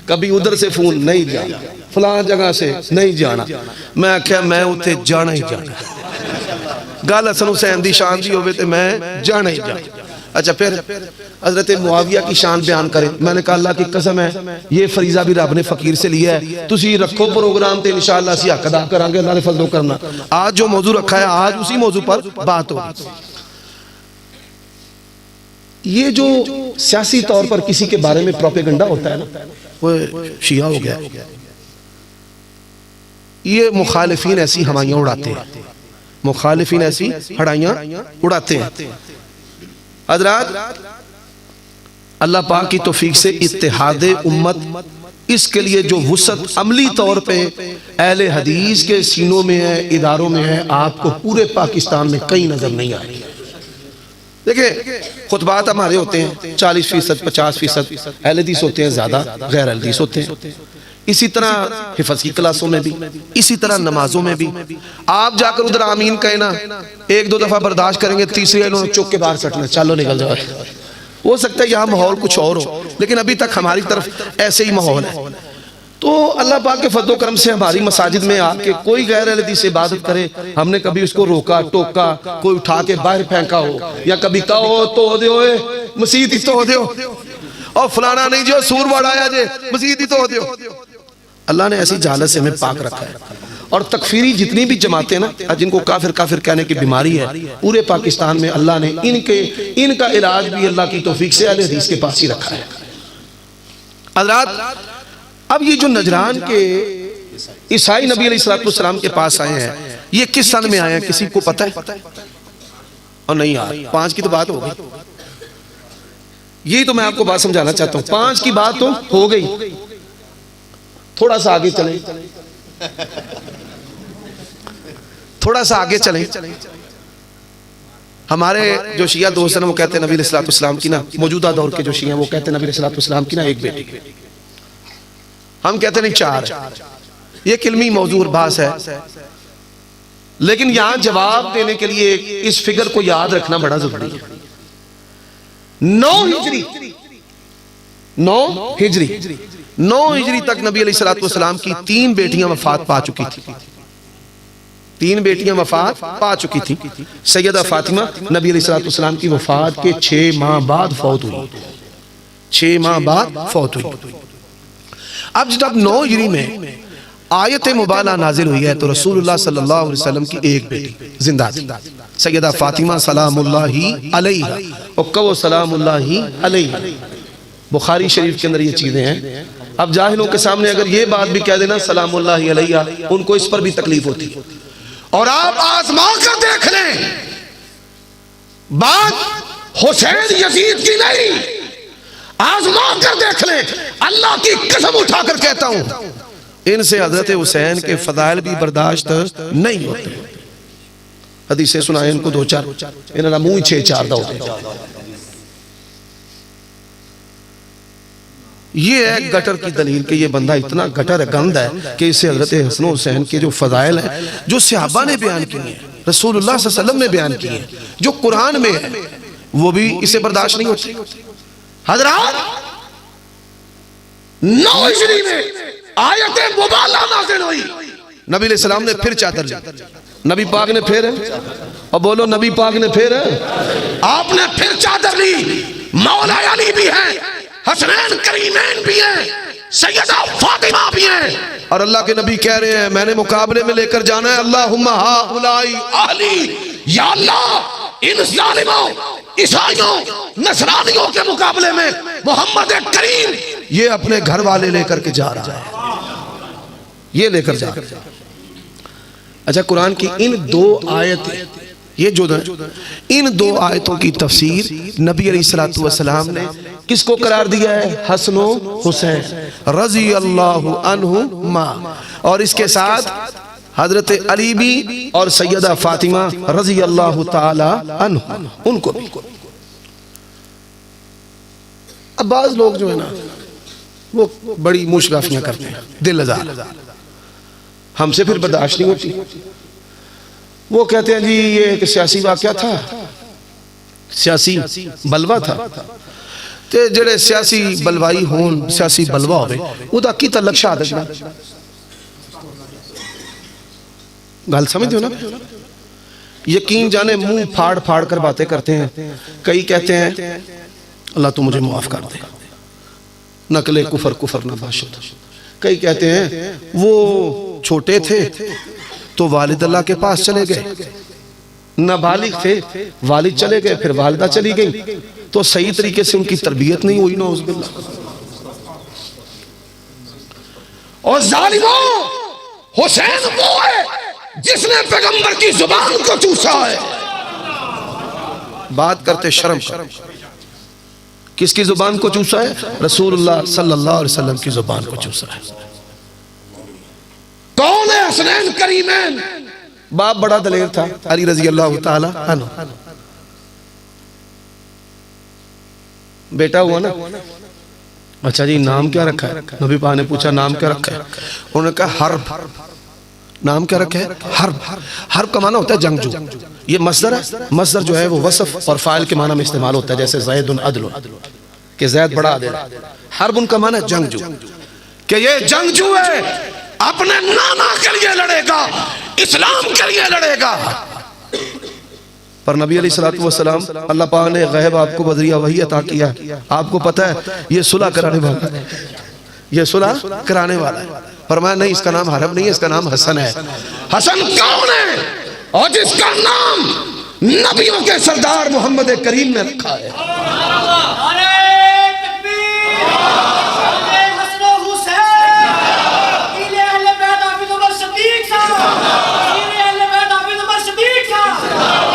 کبھی ادھر سے فون نہیں جانا فلان جگہ سے نہیں جانا. میں کہا میں اتھے جانا ہی جانا گال حسن حسین دی شان دی ہوئے تے میں جانا ہی جانا. اچھا پھر حضرت معاویہ کی شان بیان کریں. میں نے کہا اللہ کی قسم ہے یہ فریضہ بھی رب نے فقیر سے لیا ہے تسی رکھو پروگرام تے انشاءاللہ اسی حق ادا کرانگے اللہ نے فضل کرنا. آج جو موضوع رکھا ہے آج اسی موضوع پر بات ہوگی. یہ جو سیاسی طور پر کسی کے بارے میں پروپیگنڈا ہوتا ہے نا وہ شیعہ ہو گیا. یہ مخالفین ایسی ہمائیاں اڑاتے ہیں مخالفین ایسی ہڑائیاں اڑاتے ہیں. حضرات اللہ پاک کی توفیق سے اتحاد امت اس کے لیے جو وسعت عملی طور پہ اہل حدیث کے سینوں میں ہے اداروں میں ہے آپ کو پورے پاکستان میں کہیں نظر نہیں آئے. دیکھیں خطبات ہمارے ہوتے ہیں 40%، 50% اہل حدیث ہوتے ہیں، زیادہ غیر اہل حدیث ہوتے ہیں. اسی طرح حفظ کی کلاسوں میں بھی، اسی طرح نمازوں میں بھی. آپ جا کر ادھر آمین کہیں نا، ایک دو دفعہ برداشت کریں گے، تیسری انہوں نے چوک کے باہر سٹنا، چلو نکل جاؤ. ہو سکتا ہے یہاں ماحول کچھ اور ہو، لیکن ابھی تک ہماری طرف ایسے ہی ماحول ہے. تو اللہ پاک کے فضل و کرم سے ہماری مساجد میں آ کے کوئی غیر اہل حدیث سے عبادت کرے، ہم نے کبھی اس کو روکا ٹوکا، کوئی اٹھا کے باہر پھینکا ہو، یا کبھی کہا ہو تو دیو مسجد ہی تو دیو، اور فلانا نہیں جو سور بڑھایا جے مسجد ہی تو دیو. اللہ نے ایسی جہالت سے ہمیں پاک رکھا ہے. اور تکفیری جتنی بھی جماعتیں نا، جن کو کافر کافر کہنے کی بیماری ہے، پورے پاکستان میں اللہ نے ان کا علاج بھی اللہ کی توفیق سے اہل حدیث کے پاس ہی رکھا ہے. حضرات، اب یہ جو نجران کے عیسائی نبی علیہ السلام کے پاس آئے ہیں، یہ کس سن میں آئے ہیں کسی کو پتہ ہے؟ اور نہیں یار، 5 کی تو بات ہو گئی. یہی تو میں آپ کو بات سمجھانا چاہتا ہوں، 5 کی بات تو ہو گئی. تھوڑا سا آگے چلیں، تھوڑا سا آگے چلیں. ہمارے جو شیعہ دوست ہیں وہ کہتے ہیں نبی علیہ السلام کی نا، موجودہ دور کے جو شیعہ ہیں وہ کہتے ہیں نبی علیہ السلام کی نا ایک بیٹی، ہم کہتے ہیں نہیں 4. یہ علمی موضوع اور بحث ہے، لیکن یہاں جواب دینے کے لیے اس فگر کو یاد رکھنا بڑا ضروری ہے. 9 ہجری تک نبی علیہ السلام کی 3 بیٹیاں وفات پا چکی تھی. 3 بیٹیاں وفات پا چکی تھی. سیدہ فاطمہ نبی علیہ السلام کی وفات کے 6 ماہ بعد فوت ہوئی. 6 ماہ بعد فوت ہوئی. اب جب 9 ہجری میں آیت مبالہ نازل ہوئی ہے تو رسول اللہ صلی اللہ علیہ وسلم کی ایک بیٹی زندہ تھی، سیدہ فاطمہ سلام اللہ علیہا، اور کہو سلام اللہ علیہا. بخاری شریف کے اندر یہ چیزیں ہیں. اب جاہلوں کے سامنے اگر یہ بات بھی کہہ دینا سلام اللہ علیہا، ان کو اس پر بھی تکلیف ہوتی. اور آپ آزما کر دیکھ لیں، بات حسین یزید کی نہیں، آزما کر دیکھ لیں. اللہ کی قسم اٹھا کر کہتا ہوں، ان سے حضرت حسین کے فضائل بھی برداشت نہیں ہوتے. حدیثیں سنائیں ان کو 2-4، انہوں نے منہ 6-4 دا ہوتے. یہ ہے گٹر کی دلیل کہ یہ بندہ اتنا گٹر ہے، گند ہے، کہ اسے حضرت حسن و حسین کے جو فضائل ہیں، جو صحابہ نے بیان کیے ہیں، رسول اللہ صلی اللہ علیہ وسلم نے بیان کیے ہیں، جو قرآن میں ہے، وہ بھی اسے برداشت نہیں ہوتی. حضرات، 9 ہجری میں آیت مبالہ نازل ہوئی. نبی علیہ السلام نے پھر چادر لی. نبی پاک نے پھر، اور بولو نبی پاک نے پھر، آپ نے پھر چادر لی. مولا علی بھی ہیں، حسنین کریمین بھی ہیں، سیدہ فاطمہ بھی ہیں، اور اللہ کے نبی کہہ رہے ہیں میں نے مقابلے میں لے کر جانا ہے اللہم ہاؤلائی اہلی. یا اللہ، ان ظالموں، عیسائیوں، نصرانیوں کے مقابلے میں محمد کریم یہ اپنے گھر والے لے کر کے جا رہا ہے، یہ لے کر جا رہا ہے. اچھا، قرآن کی ان 2 آیتیں، یہ جو ان 2 آیتوں کی تفسیر نبی علیہ السلام نے کس کو قرار دیا ہے؟ حسن و حسین رضی اللہ عنہما، اور اس کے ساتھ حضرت علی بھی اور سیدہ فاطمہ رضی اللہ تعالی عنہ، ان کو بھی. اب بعض لوگ جو ہے نا وہ بڑی مشرفیاں کرتے ہیں، دل ازار، ہم سے پھر برداشت نہیں ہوتی. وہ کہتے ہیں جی یہ ایک سیاسی واقعہ تھا، سیاسی بلوہ تھا، تے جڑے سیاسی بلوائی ہون، سیاسی بلوہ ہوئے، وہ دا کی تعلق شہادت میں. گل سمجھ دو نا، یقین جانے منہ پھاڑ پھاڑ کر باتیں کرتے ہیں. کئی کہتے ہیں اللہ تو مجھے معاف کر دے، نقل کفر نہ باشد. کئی کہتے ہیں وہ چھوٹے تھے تو والد اللہ کے پاس چلے گئے، نابالغ تھے والد چلے گئے، پھر والدہ چلی گئی، تو صحیح طریقے سے ان کی تربیت نہیں ہوئی. نعوذ باللہ. اور ظالموں، حسین وہ ہے جس نے پیغمبر کی زبان کو چوسا ہے. بات کرتے شرم کر، کس کی زبان کو چوسا ہے؟ رسول اللہ صلی اللہ علیہ وسلم کی زبان کو چوسا ہے. کون ہے حسنین کریمین؟ باپ بڑا دلیر تھا، علی رضی اللہ تعالی عنہ. بیٹا ہوا نا. اچھا جی نام کیا رکھا ہے؟ نبی پاک نے پوچھا نام کیا رکھا ہے؟ انہوں نے کہا حرب. نام کیا رکھا ہے؟ حرب. حرب کا معنی ہوتا ہے جنگجو. یہ مصدر ہے. مصدر جو ہے وہ وصف اور فاعل کے معنی میں استعمال ہوتا ہے، جیسے زید عدل کہ زید بڑا عادل. حرب ان کا معنی ہے جنگجو، کہ یہ جنگجو ہے، اپنے نانا کے لیے لڑے گا، اسلام کے لیے لڑے گا. پر نبی علیہ السلام اللہ پاک نے غیب آپ کو بدریہ وحی عطا کیا. آپ کو پتہ ہے یہ صلح کرانے والا ہے، یہ صلح کرانے والا ہے. فرمایا نہیں، اس کا نام حرب نہیں ہے، اس کا نام حسن ہے. حسن کون ہے؟ اور جس کا نام نبیوں کے سردار محمد کریم نے رکھا ہے.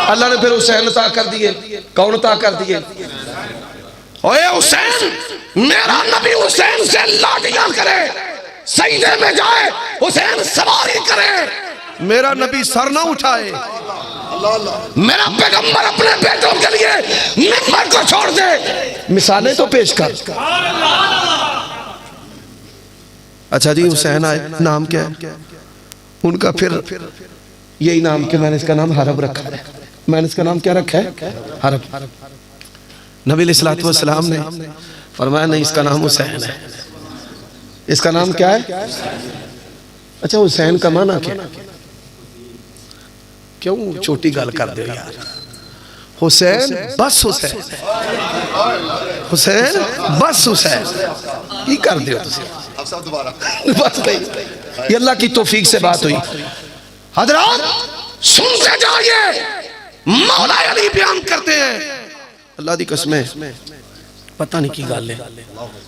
اللہ نے پھر حسین عطا کر دیے. کون عطا کر دیے؟ اوے حسین، میرا نبی حسین سے لاٹیاں کرے، سجدے میں جائے، حسین سواری کرے، میرا نبی سر نہ اٹھائے. میرا پیغمبر اپنے بیٹوں کے لیے منبر کو چھوڑ دے. مثالیں تو پیش کر. اچھا جی حسین آئے، نام کیا ہے ان کا؟ پھر یہی نام کہ میں نے اس کا نام حرب رکھا ہے. میں نے اس کا نام کیا رکھا ہے؟ حرب. نبی علیہ السلام نے فرمایا نہیں، اس کا نام حسین ہے. اس کا نام کیا ہے؟ اچھا حسین کا معنی کیا؟ کیوں چھوٹی گل کر دے یار؟ حسین بس حسین، حسین بس حسین یہ کر دیو تسی. بس نہیں، یہ اللہ کی توفیق سے بات ہوئی. حضرات سنتے جائیے، مولا علی بیان کرتے ہیں. اللہ دی قسمیں پتہ نہیں کی گل ہے،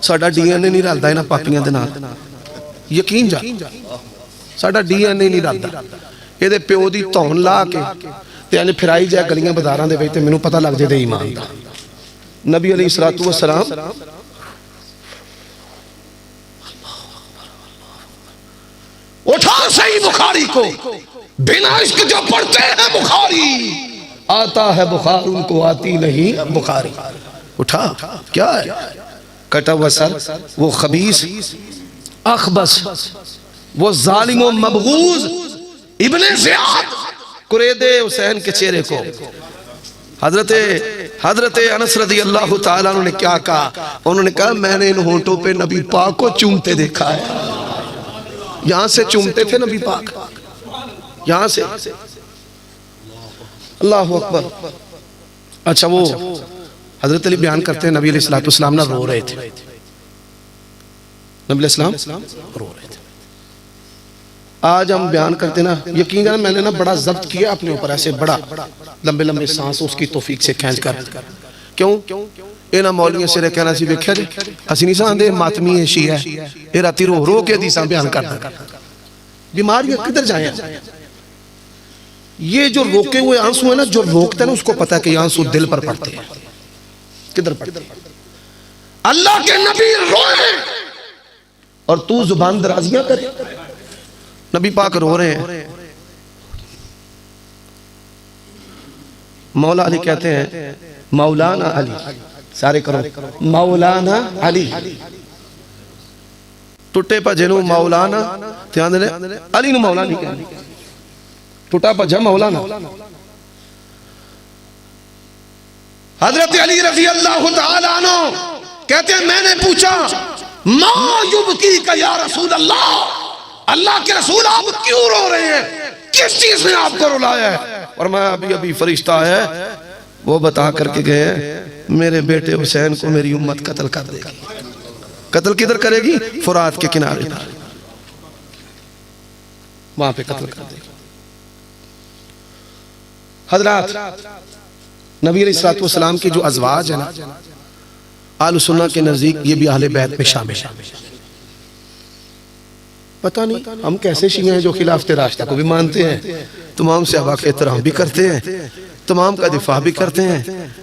ساڈا ڈی این اے نہیں رلدا انہاں پاپیاں دے نال. یقین جا ساڈا ڈی این اے نہیں رلدا. یہ دے پیو دی تون لا کے تے انہیں پھرائی جائے گلیاں بازاراں دے وچ تے مینوں پتہ لگ جائے ایمان دا. نبی علیہ السلام اٹھا صحیح بخاری کو، بنا عشق جو پڑھتے ہیں بخاری، آتا ہے بخار ان کو آتی نہیں بخاری. اٹھا کیا ہے؟ کٹا ہوا سر، وہ خبیث اخبث، وہ ظالم و مبغوض ابن زیاد قریدے حسین کے چہرے کو. حضرت انس رضی اللہ تعالیٰ عنہ نے کیا کہا؟ انہوں نے کہا میں نے ان ہونٹوں پہ نبی پاک کو چومتے دیکھا ہے. یہاں سے چومتے تھے نبی پاک، یہاں سے. اللہ اکبر. اچھا وہ حضرت علی بیان کرتے ہیں نبی علیہ السلام نہ رو رہے تھے. نبی علیہ السلام رو رہے تھے. آج ہم بیان کرتے نا، یقین جانا میں نے نا بڑا ضبط کیا اپنے اوپر، ایسے بڑا لمبے لمبے سانس اس کی توفیق سے کھینچ کر. کیوں؟ اینا مولیاں سے کہنا سی بیکھا جی اسی نہیں ساندے ماتمی شیعہ ہے، اے راتی رو رو کے حدیثاں بیان کرتا. بیماریاں کدھر جائیں؟ یہ جو روکے ہوئے آنسو ہیں نا، جو روکتا ہے نا اس کو پتا ہے کہ یہ آنسو دل پر پڑتے ہیں. کدھر پڑتے ہیں؟ اللہ کے نبی روئے اور تو زبان درازیاں کرے. نبی پاک رو رہے ہیں. مولا علی کہتے ہیں مولانا علی، سارے کرو مولانا علی. ٹوٹے پا جنو مولانا دھیان دے علی نو مولا نہیں کہنے، ٹوٹا پا جا مولانا. حضرت علی رضی اللہ تعالیٰ عنہ کہتے ہیں میں نے پوچھا ما یبکی کا یا رسول اللہ، اللہ کے رسول آپ کیوں رو رہے ہیں؟ کس چیز نے آپ کو رلایا ہے؟ اور میں ابھی فرشتہ ہے وہ بتا کر کے گئے میرے بیٹے حسین کو میری امت قتل کر دے گی. قتل کدھر کرے گی؟ فرات کے کنارے پر، وہاں پہ قتل کر دے گی. حضرات نبی علیہ السلام کی جو ازواج ہیں نا، اہل سنت کے نزدیک یہ بھی اہل بیت میں شامل ہیں. پتہ نہیں ہم کیسے شیعہ ہیں جو خلافت راشدہ کو بھی مانتے ہیں، تمام صحابہ کے احترام بھی کرتے ہیں، تمام کا دفاع بھی کرتے ہیں،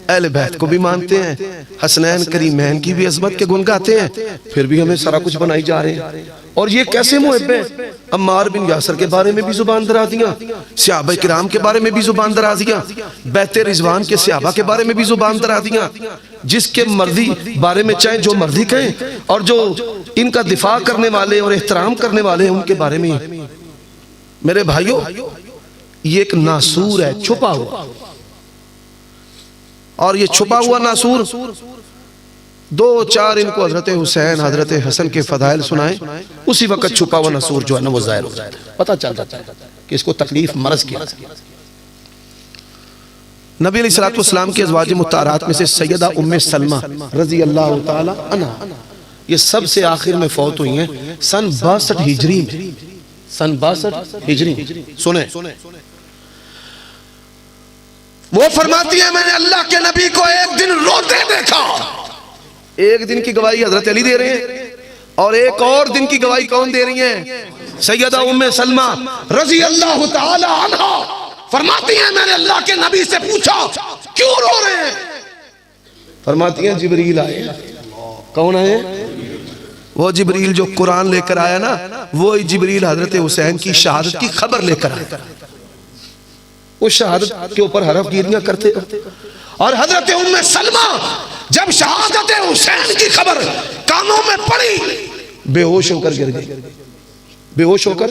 اہل بیت کو بھی مانتے ہیں، حسنین کریمین کی بھی عظمت کے گن گاتے ہیں، پھر بھی ہمیں سارا کچھ بنائی جا رہے ہیں. اور یہ کیسے محب ہیں؟ عمار بن یاسر کے بارے میں بھی زبان درازیاں، صحابہ کرام کے بارے میں بھی زبان درازیاں، بیت رضوان کے صحابہ کے بارے میں بھی زبان درازیاں، جس کے مرضی بارے میں چاہیں جو مرضی کہیں، اور جو ان کا دفاع کرنے والے اور احترام کرنے والے ہیں ان کے بارے میں. میرے بھائیوں، یہ ایک ناسور ہے چھپا ہوا، اور یہ چھپا ہوا ناسور دو چار ان کو حضرت حسین حضرت حسن کے فضائل سنائیں، اسی وقت چھپا ہوا ناسور جو ہے نا وہ ظاہر ہو جائے، پتہ چل جاتا ہے کہ اس کو تکلیف مرض کیا. نبی علیہ السلام کے ازواج مطہرات میں سے سیدہ ام سلمہ رضی اللہ تعالی عنہ یہ سب سے آخر میں فوت ہوئی ہیں سن 62 ہجری میں. سن 62 ہجری سنیں، وہ فرماتی ہے میں نے اللہ کے نبی کو ایک دن روتے دیکھا. ایک دن کی گواہی حضرت علی دے رہے ہیں، اور ایک اور دن کی گواہی کون دے رہی ہیں؟ سیدہ ام سلمہ رضی اللہ تعالی عنہ فرماتی ہیں میں نے اللہ کے نبی سے پوچھا کیوں رو رہے ہیں؟ فرماتی ہیں جبریل آئے. کون آئے؟ وہ جبریل جو قرآن لے کر آیا نا، وہی جبریل حضرت حسین کی شہادت کی خبر لے کر آیا. وہ شہادت کے اوپر حرف گیریاں کرتے، اور حضرت ام سلمہ جب شہادت حسین کی خبر کانوں میں پڑی بے ہوش ہو کر گر گئی. بے ہوش ہو کر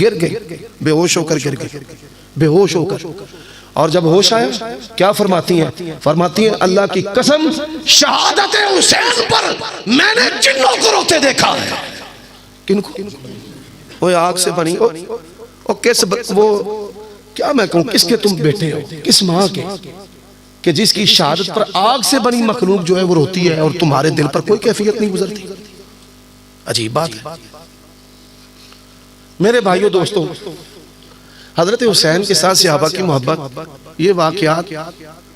گر گئی، بے ہوش ہو کر گر گئی، بے ہوش ہو کر. اور جب ہوش آیا کیا فرماتی ہیں؟ فرماتی ہیں اللہ کی قسم شہادت حسین پر میں نے جنوں کو روتے دیکھا ہے. کن کو؟ وہ آگ سے بنی، وہ کس وہ کیا میں کہوں کس کے تم بیٹے ہو، کس ماں کے کہ جس کی شہادت پر آگ سے بنی مخلوق جو ہے وہ روتی ہے اور تمہارے دل پر کوئی کیفیت نہیں گزرتی. عجیب بات ہے. میرے بھائیوں دوستوں، حضرت حسین کے ساتھ صحابہ کی محبت یہ واقعات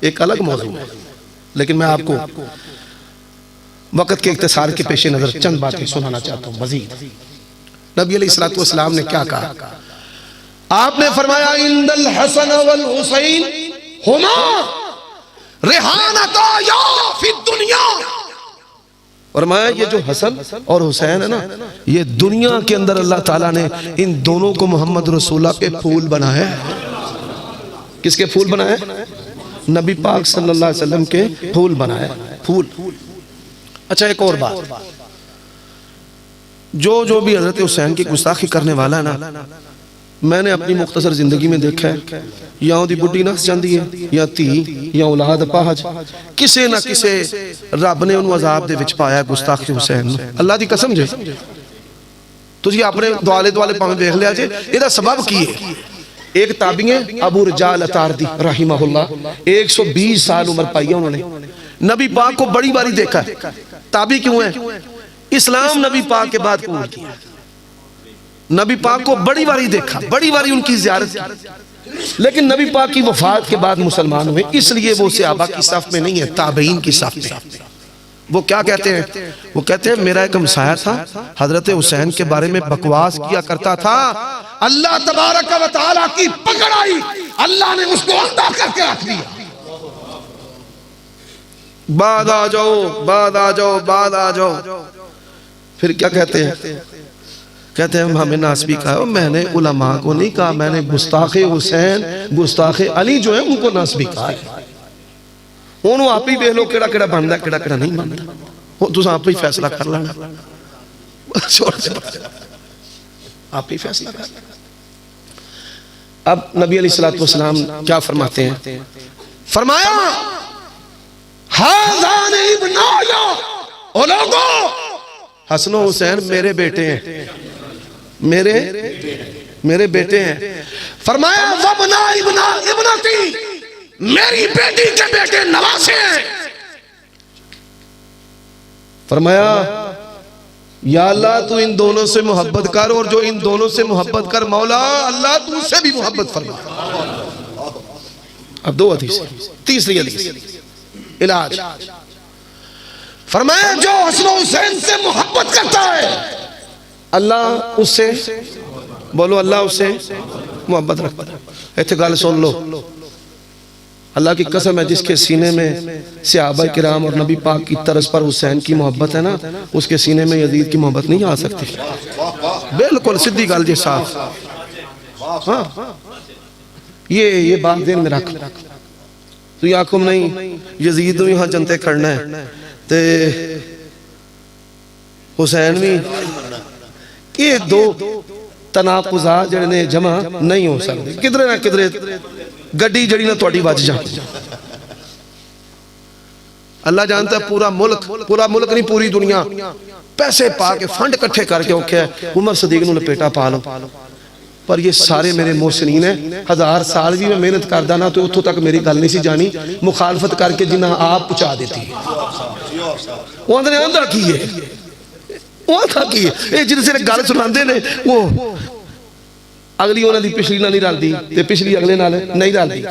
ایک الگ موضوع ہے، لیکن میں آپ کو وقت کے اختصار کے پیش نظر چند باتیں سنانا چاہتا ہوں مزید. نبی علیہ السلام نے کیا کہا؟ آپ نے فرمایا عند الحسن والحسین ہما ریحانتا یا فی الدنیا. فرمایا یہ جو حسن اور حسین ہے نا، یہ دنیا کے اندر اللہ تعالیٰ نے ان دونوں کو محمد رسول اللہ کے پھول بنائے. کس کے پھول بنائے؟ نبی پاک صلی اللہ علیہ وسلم کے پھول بنائے. پھول. اچھا ایک اور بات، جو بھی حضرت حسین کی گستاخی کرنے والا ہے نا، میں نے اپنی مختصر زندگی میں دیکھا ہے یا دی بڑی نس جاندی ہے یا تھی یا اولاد پاہج، کسے نہ کسے رب نے انہوں عذاب دے وچ پایا گستاخی حسین. اللہ دی قسم جے تو جی اپنے دوالے پاہمیں دیکھ لیا جے یہ دا سبب کی ہے. ایک تابعی ہیں ابو رجال اتاردی رحمہ اللہ، 120 سال عمر پائی ہے انہوں نے. نبی پاک کو بڑی باری دیکھا ہے. تابعی کیوں ہیں؟ اسلام نبی پاک کے بعد قبول کیا. نبی پاک کو بڑی باری دیکھا، بڑی باری ان کی زیارت کی، لیکن نبی پاک کی وفات کے بعد مسلمان ہوئے، اس لیے وہ صحابہ کی صف میں نہیں ہے، تابعین کی صف میں. وہ کیا کہتے ہیں؟ وہ کہتے ہیں میرا ایک ہمسایہ تھا حضرت حسین کے بارے میں بکواس کیا کرتا تھا، اللہ تبارک و تعالیٰ کی پکڑ آئی، اللہ نے اس کو اندھا کر کے رکھ دیا. بعد آ جاؤ، بعد آ جاؤ، بعد آ جاؤ. پھر کیا کہتے ہیں؟ کہتے ہیں ہمیں ناسبی کہا. میں نے علماء کو نہیں کہا، میں نے گستاخ حسین گستاخ علی جو ہے ان کو ناسبی کہا ہے. انہوں آپ ہی بے لو کیڑا کیڑا بندہ ہے کیڑا کیڑا نہیں بندہ، وہ تو آپ ہی فیصلہ کر لینا، آپ ہی فیصلہ کر لینا. اب نبی علیہ السلام کیا فرماتے ہیں؟ فرمایا ہذان ابنایا، او لوگو حسن و حسین میرے بیٹے ہیں، میرے بیٹے ہیں. فرمایا وابنا ابناتی، میری بیٹی کے بیٹے نواسے ہیں. فرمایا یا اللہ تو ان دونوں سے محبت کر، اور جو ان دونوں سے محبت کر مولا اللہ تو سے بھی محبت فرما. اب دو حدیث، تیسری حدیث علاج. فرمایا جو حسن و حسین سے محبت کرتا ہے اللہ اس سے، بولو اللہ اس سے محبت رکھتا ہے. ایتھے گل سن لو، اللہ کی قسم ہے جس کے سینے میں صحابہ کرام اور نبی پاک کی طرز پر حسین کی محبت ہے نا، اس کے سینے میں یزید کی محبت نہیں آ سکتی. بالکل سیدھی گل جی صاف. ہاں یہ بات دین میں رکھ تو یہ آنکھوں نہیں یزید بھی یہاں جنتے کھڑنا ہے تے حسین بھی. یہ دو تناقضات جڑے نے جمع نہیں ہو سکتے. کدھر نہ کدھر گڈی جڑی نہ تواڈی وج جا. اللہ جانتا ہے پورا ملک نہیں پوری دنیا پیسے پا کے فنڈ کٹھے کر کے اوکھے ہے عمر صدیق نو لپیٹا پا لو، پر یہ سارے میرے محسنین ہیں. 1000 سال بھی میں محنت کردہ نا تو اتھو تک میری گل نہیں سی جانی، مخالفت کر کے جنہ آپ پہنچا دیتی ہے. وہ اندر اندر کی ہے وہ تھا کی ہے جن سے گل سناندے نے وہ اگلی انہاں دی پچھلی نال نہیں رلدی تے پچھلی اگلے نال نہیں رلدی.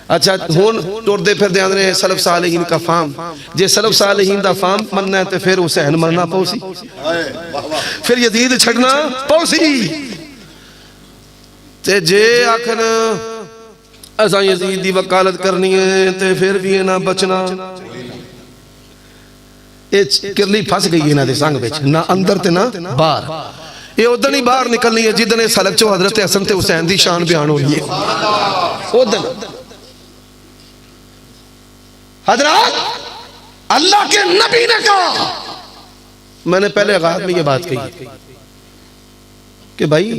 اچھا ہن ٹردے پھردے آندے سلف صالحین کا فہم. جے سلف صالحین دا فہم مننا ہے تے پھر حسین مرنا پو سی، پھر یزید چھڑنا پو سی. تے جے آکھن ایسا یزید دی وکالت کرنی ہے تے پھر بھی نہ بچنا. کرلی پھنس گئی ہے نہ دے سنگ بچ، نہ اندر تے نہ باہر. یہ ادھر نہیں باہر نکلنی ہے جدنے سلک چو حضرت حسن تے حسین دی شان بیان ہوئی ہے. ادھر حضرات اللہ کے نبی نے کہا، میں نے پہلے آغاز میں یہ بات کہی کہ بھائی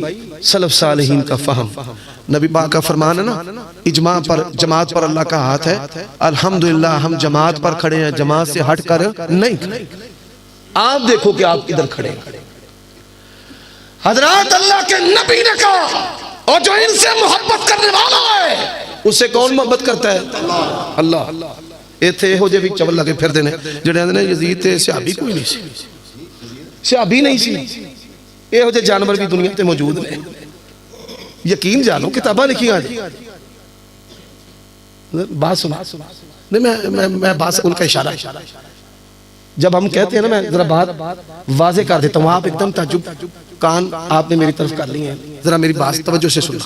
سلف صالحین کا فہم، نبی پاک کا فرمان ہے نا اجماع پر جماعت پر اللہ کا ہاتھ ہے. الحمدللہ ہم جماعت پر کھڑے ہیں، جماعت سے ہٹ کر نہیں. آپ دیکھو کہ آپ کدھر کھڑے ہیں. حضرات اللہ کے نبی نے کہا اور جو ان سے محبت کرنے والا ہے اس سے کون محبت کرتا ہے؟ اللہ. ایتھے ہو جے بھی چول لگے پھر دینے جڑے اندنے یزید تے صحابی کوئی نہیں سی، صحابی نہیں سی. اے ہو جے جانور بھی دنیا تے موجود نے. یقین جانو کتابہ لکھی آج بات سنا میں بات ان کا اشارہ. جب ہم کہتے ہیں نا میں ذرا بات واضح کر دیتا ہوں، آپ ایک دم تعجب کان آپ نے میری طرف کر لی ہیں. ذرا میری بات توجہ سے سنو.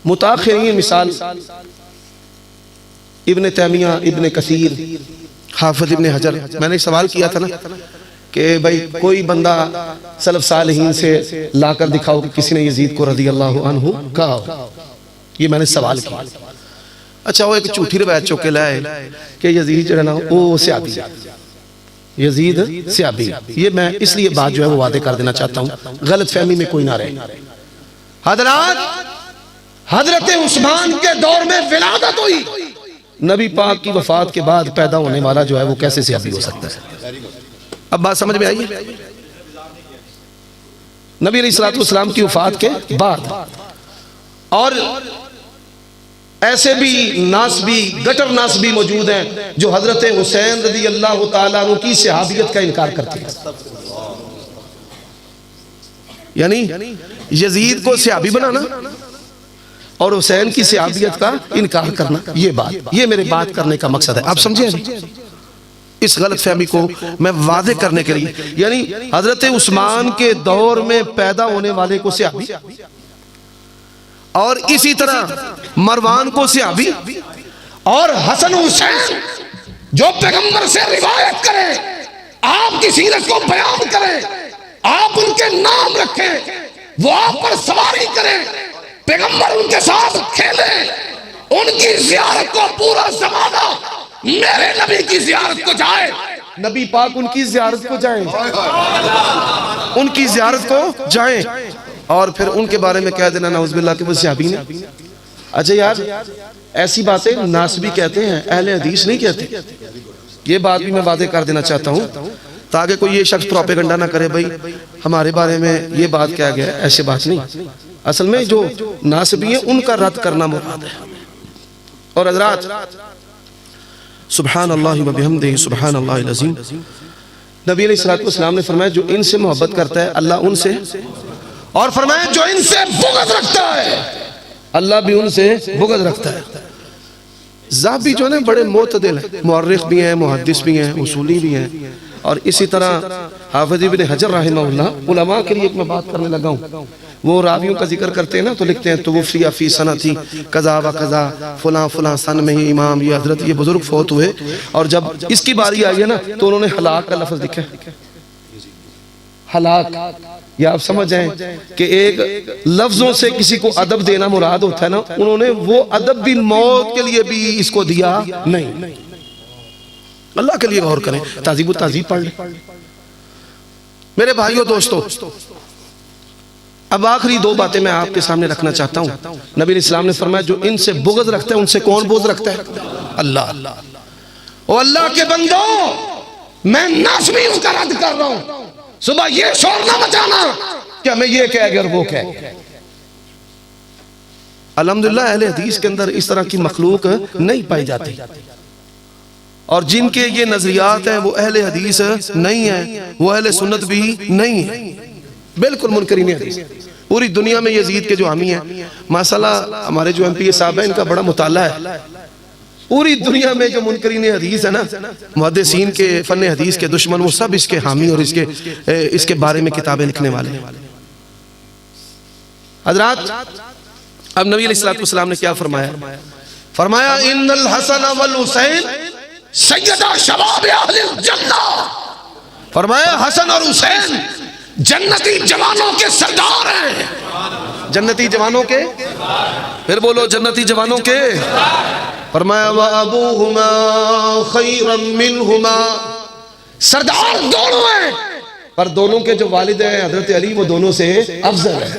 متاخرین مثال ابن تیمیہ، ابن کثیر، حافظ ابن حجر. میں نے سوال کیا تھا نا کہ بھئی کوئی بندہ سلف صالحین سے لا کر دکھاؤ کہ کسی نے یزید کو رضی اللہ عنہ کہا ہو. یہ میں نے سوال کیا. اچھا وہ ایک جھوٹی روایت چوکے لائے کہ یزید جو ہے نا وہ صحابی ہے، یزید صحابی. یہ میں اس لیے بات جو ہے وہ واضح کر دینا چاہتا ہوں، غلط فہمی میں کوئی نہ رہے. حضرات حضرت عثمان کے دور میں ولادت ہوئی، نبی پاک کی وفات کے بعد پیدا ہونے والا جو ہے وہ کیسے صحابی ہو سکتا ہے؟ اب بات سمجھ میں آئی؟ نبی علیہ السلام کی وفات کے بعد. اور ایسے بھی ناسبی گٹر ناسبی موجود ہیں جو حضرت حسین رضی اللہ تعالیٰ عنہ کی صحابیت کا انکار کرتے ہیں. یعنی یزید کو صحابی بنانا اور حسین کی صحابیت کا انکار کرنا، یہ میرے بات کرنے کا مقصد ہے. آپ سمجھیں اس غلط فہمی کو میں واضح کرنے کے لیے. یعنی حضرت عثمان کے دور میں پیدا ہونے والے کو صحابی، اور اسی طرح مروان کو صحابی، اور حسن حسین جو پیغمبر سے روایت کریں، آپ کی سیرت کو بیان کریں، آپ ان کے نام رکھیں، وہ آپ پر سواری کریں، پیغمبر ان کے ساتھ کھیلیں، ان کی زیارت کو پورا زمانہ میرے نبی کی زیارت کو جائے، نبی پاک ان کی زیارت کو جائیں، ان کی زیارت کو جائیں، اور پھر ان کے بارے میں کہہ دینا نعوذ باللہ کہ وہ صحابی نے. اچھا یار ایسی باتیں ناسبی کہتے ہیں، اہل حدیث نہیں کہتے. یہ بات بھی میں واضح کر دینا چاہتا ہوں تاکہ کوئی یہ شخص پروپیگنڈا نہ کرے بھئی ہمارے بارے میں یہ بات کہا گیا ہے. ایسے بات نہیں. اصل میں جو ناسبی ہیں ان کا رد کرنا مراد ہے. اور حضرات سبحان اللہ و بحمدہ سبحان اللہ العظیم. نبی علیہ السلام نے فرمایا جو ان سے محبت کرتا ہے اللہ ان سے، اور فرمایا جو ان سے بغض رکھتا ہے اللہ بھی ان سے بغض رکھتا ہے. ذہبی جو ہیں بڑے معتدل ہیں، مورخ بھی ہیں، محدث بھی ہیں، اصولی بھی ہیں. اور اسی طرح حافظ ابن حجر رحمہ اللہ علماء کے لیے ایک میں بات کرنے لگا ہوں. وہ راویوں کا ذکر کرتے ہیں نا تو لکھتے ہیں توفی فی سنتی قضا و قضا فلاں فلاں سن میں ہی امام یہ حضرت یہ بزرگ فوت ہوئے، اور جب اس کی باری آئی ہے نا تو انہوں نے ہلاک کا لفظ لکھا ہے۔ ہلاک، یا آپ سمجھ جائیں کہ ایک لفظوں سے کسی کو ادب دینا مراد ہوتا ہے نا، انہوں نے وہ ادب بھی موت کے لیے بھی اس کو دیا نہیں۔ اللہ کے لیے غور کریں، تہذیب و تہذیب پڑھ لیں۔ میرے بھائیوں دوستو، اب آخری دو باتیں میں آپ کے سامنے رکھنا چاہتا ہوں۔ نبی علیہ السلام نے فرمایا جو ان سے بغض رکھتا ہے ان سے کون بغض رکھتا ہے؟ اللہ۔ او اللہ کے بندو، میں ناسبیوں کا رد کر رہا ہوں، صبح یہ شور نہ مچانا کہ ہمیں یہ کہہ گئے اور وہ کہہ گئے۔ الحمدللہ اہل حدیث کے اندر اس طرح کی مخلوق نہیں پائی جاتی، اور جن کے یہ نظریات ہیں وہ اہل حدیث نہیں ہیں، وہ اہل سنت بھی نہیں ہیں، بالکل منکرین حدیث۔ پوری دنیا میں یزید کے جو حامی ہیں، مسئلہ ہمارے جو ایم پی صاحب ہیں ان کا بڑا مطالعہ ہے، پوری دنیا میں جو منکرین حدیث ہے نا، محدثین کے فن حدیث کے دشمن، وہ سب اس کے حامی اور اس کے بارے میں کتابیں لکھنے والے ہیں۔ حضرات، اب نبی علیہ السلام نے کیا فرمایا؟ فرمایا ان الحسن والحسین سیدہ شباب اہل الجنہ، فرمایا حسن اور حسین جنتی جوانوں کے سردار ہیں۔ جنتی جوانوں کے، پھر بولو جنتی جوانوں کے۔ فرمایا وَأَبُوهُمَا خَيْرًا مِّنْهُمَا، سردار دونوں ہیں، پر دونوں کے جو والد ہیں حضرت علی وہ دونوں سے افضل ہیں،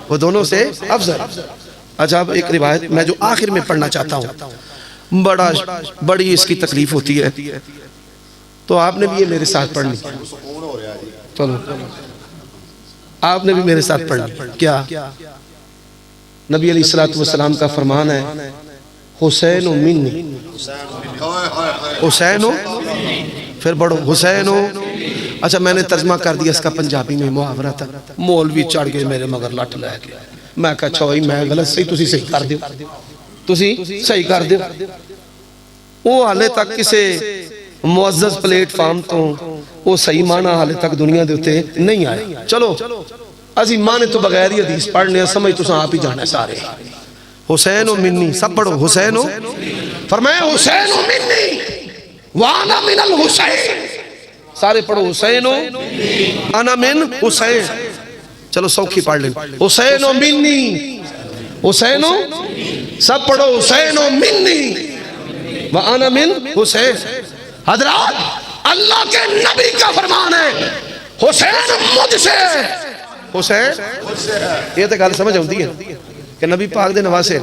وہ دونوں سے افضل۔ اچھا، اب ایک روایت میں جو آخر میں پڑھنا چاہتا ہوں، بڑی اس کی تکلیف ہوتی ہے، تو آپ نے بھی یہ میرے ساتھ پڑھنی، چلو آپ نے بھی میرے ساتھ پڑھنی۔ کیا؟ نبی علیہ السلام کا فرمان ہے حسین منی، حسین، پھر بڑھو حسین۔ اچھا، میں نے ترجمہ کر دیا اس کا پنجابی میں، محاورہ تھا، مولوی چڑھ گئے میرے مگر لٹ لے گیا، میں کہا چھوئی میں غلط صحیح تسی صحیح کر دیو، تسی صحیح کر دیو۔ وہ حالے تک کسے معزز پلیٹ فارم تو وہ صحیح معنی حالے تک دنیا دیتے نہیں آئے۔ چلو ازی مانے تو بغیر ہی حدیث پڑھنے سمجھ تو آپ ہی جانا سارے۔ حسین و منی، سب پڑھو حسین و، فرمایا حسین و منی وانا من الحسین، سارے پڑھو حسین و انا من حسین۔ چلو سوکھی پڑھ لیں، حسین و منی، حسین و، سب پڑھو حسین و منی وانا من حسین۔ حضرات، اللہ کے نبی کا فرمان ہے حسین مجھ سے، حسین، یہ تو گل سمجھ ہوتی ہے کہ نبی پاک دے نواسے،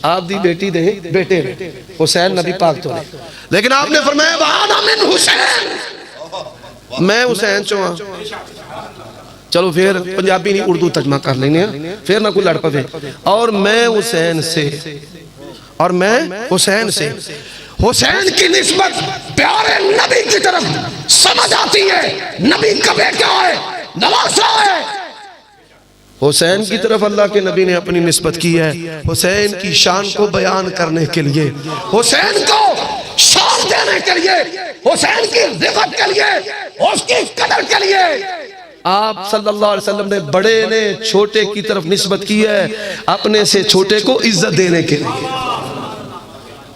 آپ دی بیٹی دے بیٹے حسین نبی پاک تو نہیں، لیکن آپ نے فرمایا وانا من حسین، میں حسین چوہاں۔ چلو پھر پنجابی نہیں اردو ترجمہ کر لینے ہیں، پھر نہ کوئی لڑ پوے، اور میں حسین سے، اور میں حسین سے۔ حسین کی نسبت پیارے نبی کی طرف سمجھ آتی ہے، نبی کا بیٹا ہے، نواسا ہے۔ حسین کی طرف اللہ کے نبی نے اپنی نسبت کی ہے حسین کی شان کو بیان کرنے کے لیے، حسین کو شان دینے کے لیے، حسین کی رفت کے لیے، اس کی قدر کے لیے۔ آپ صلی اللہ علیہ وسلم نے بڑے نے چھوٹے کی طرف نسبت کی ہے اپنے سے چھوٹے کو عزت دینے کے لیے،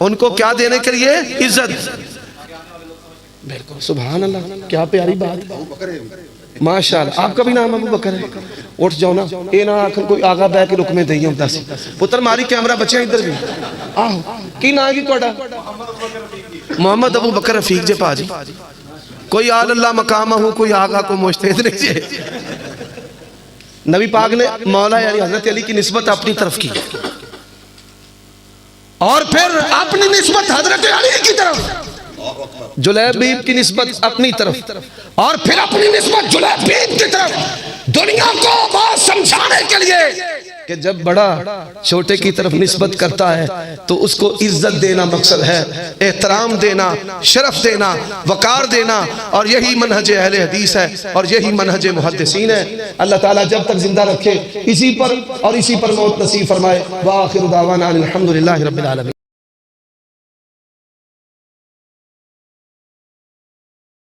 ان کو کیا دینے کے لیے؟ عزت۔ بالکل، سبحان اللہ، کیا پیاری بات، ماشاءاللہ۔ آپ کا بھی نام ابو بکر ہے؟ اٹھ جاؤ نا، اے نا آخر کوئی آگا بے کے رکمے دئی ہوں دس پتر ماری کیمرہ بچے ادھر بھی آہو کی نا جی توڑا؟ محمد ابو بکر رفیق جے پا جی، کوئی آل اللہ مقامہ ہوں، کوئی آگا کو مجتہد نہیں جے۔ نبی پاک نے مولا یعنی حضرت علی کی نسبت اپنی طرف کی، اور پھر اپنی نسبت حضرت علی کی طرف، جلیبیب کی نسبت اپنی طرف، اور پھر اپنی نسبت جلیبیب کی طرف، دنیا کو بات سمجھانے کے لیے کہ جب بڑا چھوٹے کی طرف نسبت کرتا ہے تو اس کو عزت دینا مقصد ہے، احترام دینا، شرف دینا، وقار دینا، اور یہی منہج اہل حدیث ہے اور یہی منہج محدثین ہے۔ اللہ تعالیٰ جب تک زندہ رکھے اسی پر اور اسی پر موت نصیب فرمائے۔ وآخر دعوانا الحمدللہ رب العالمین۔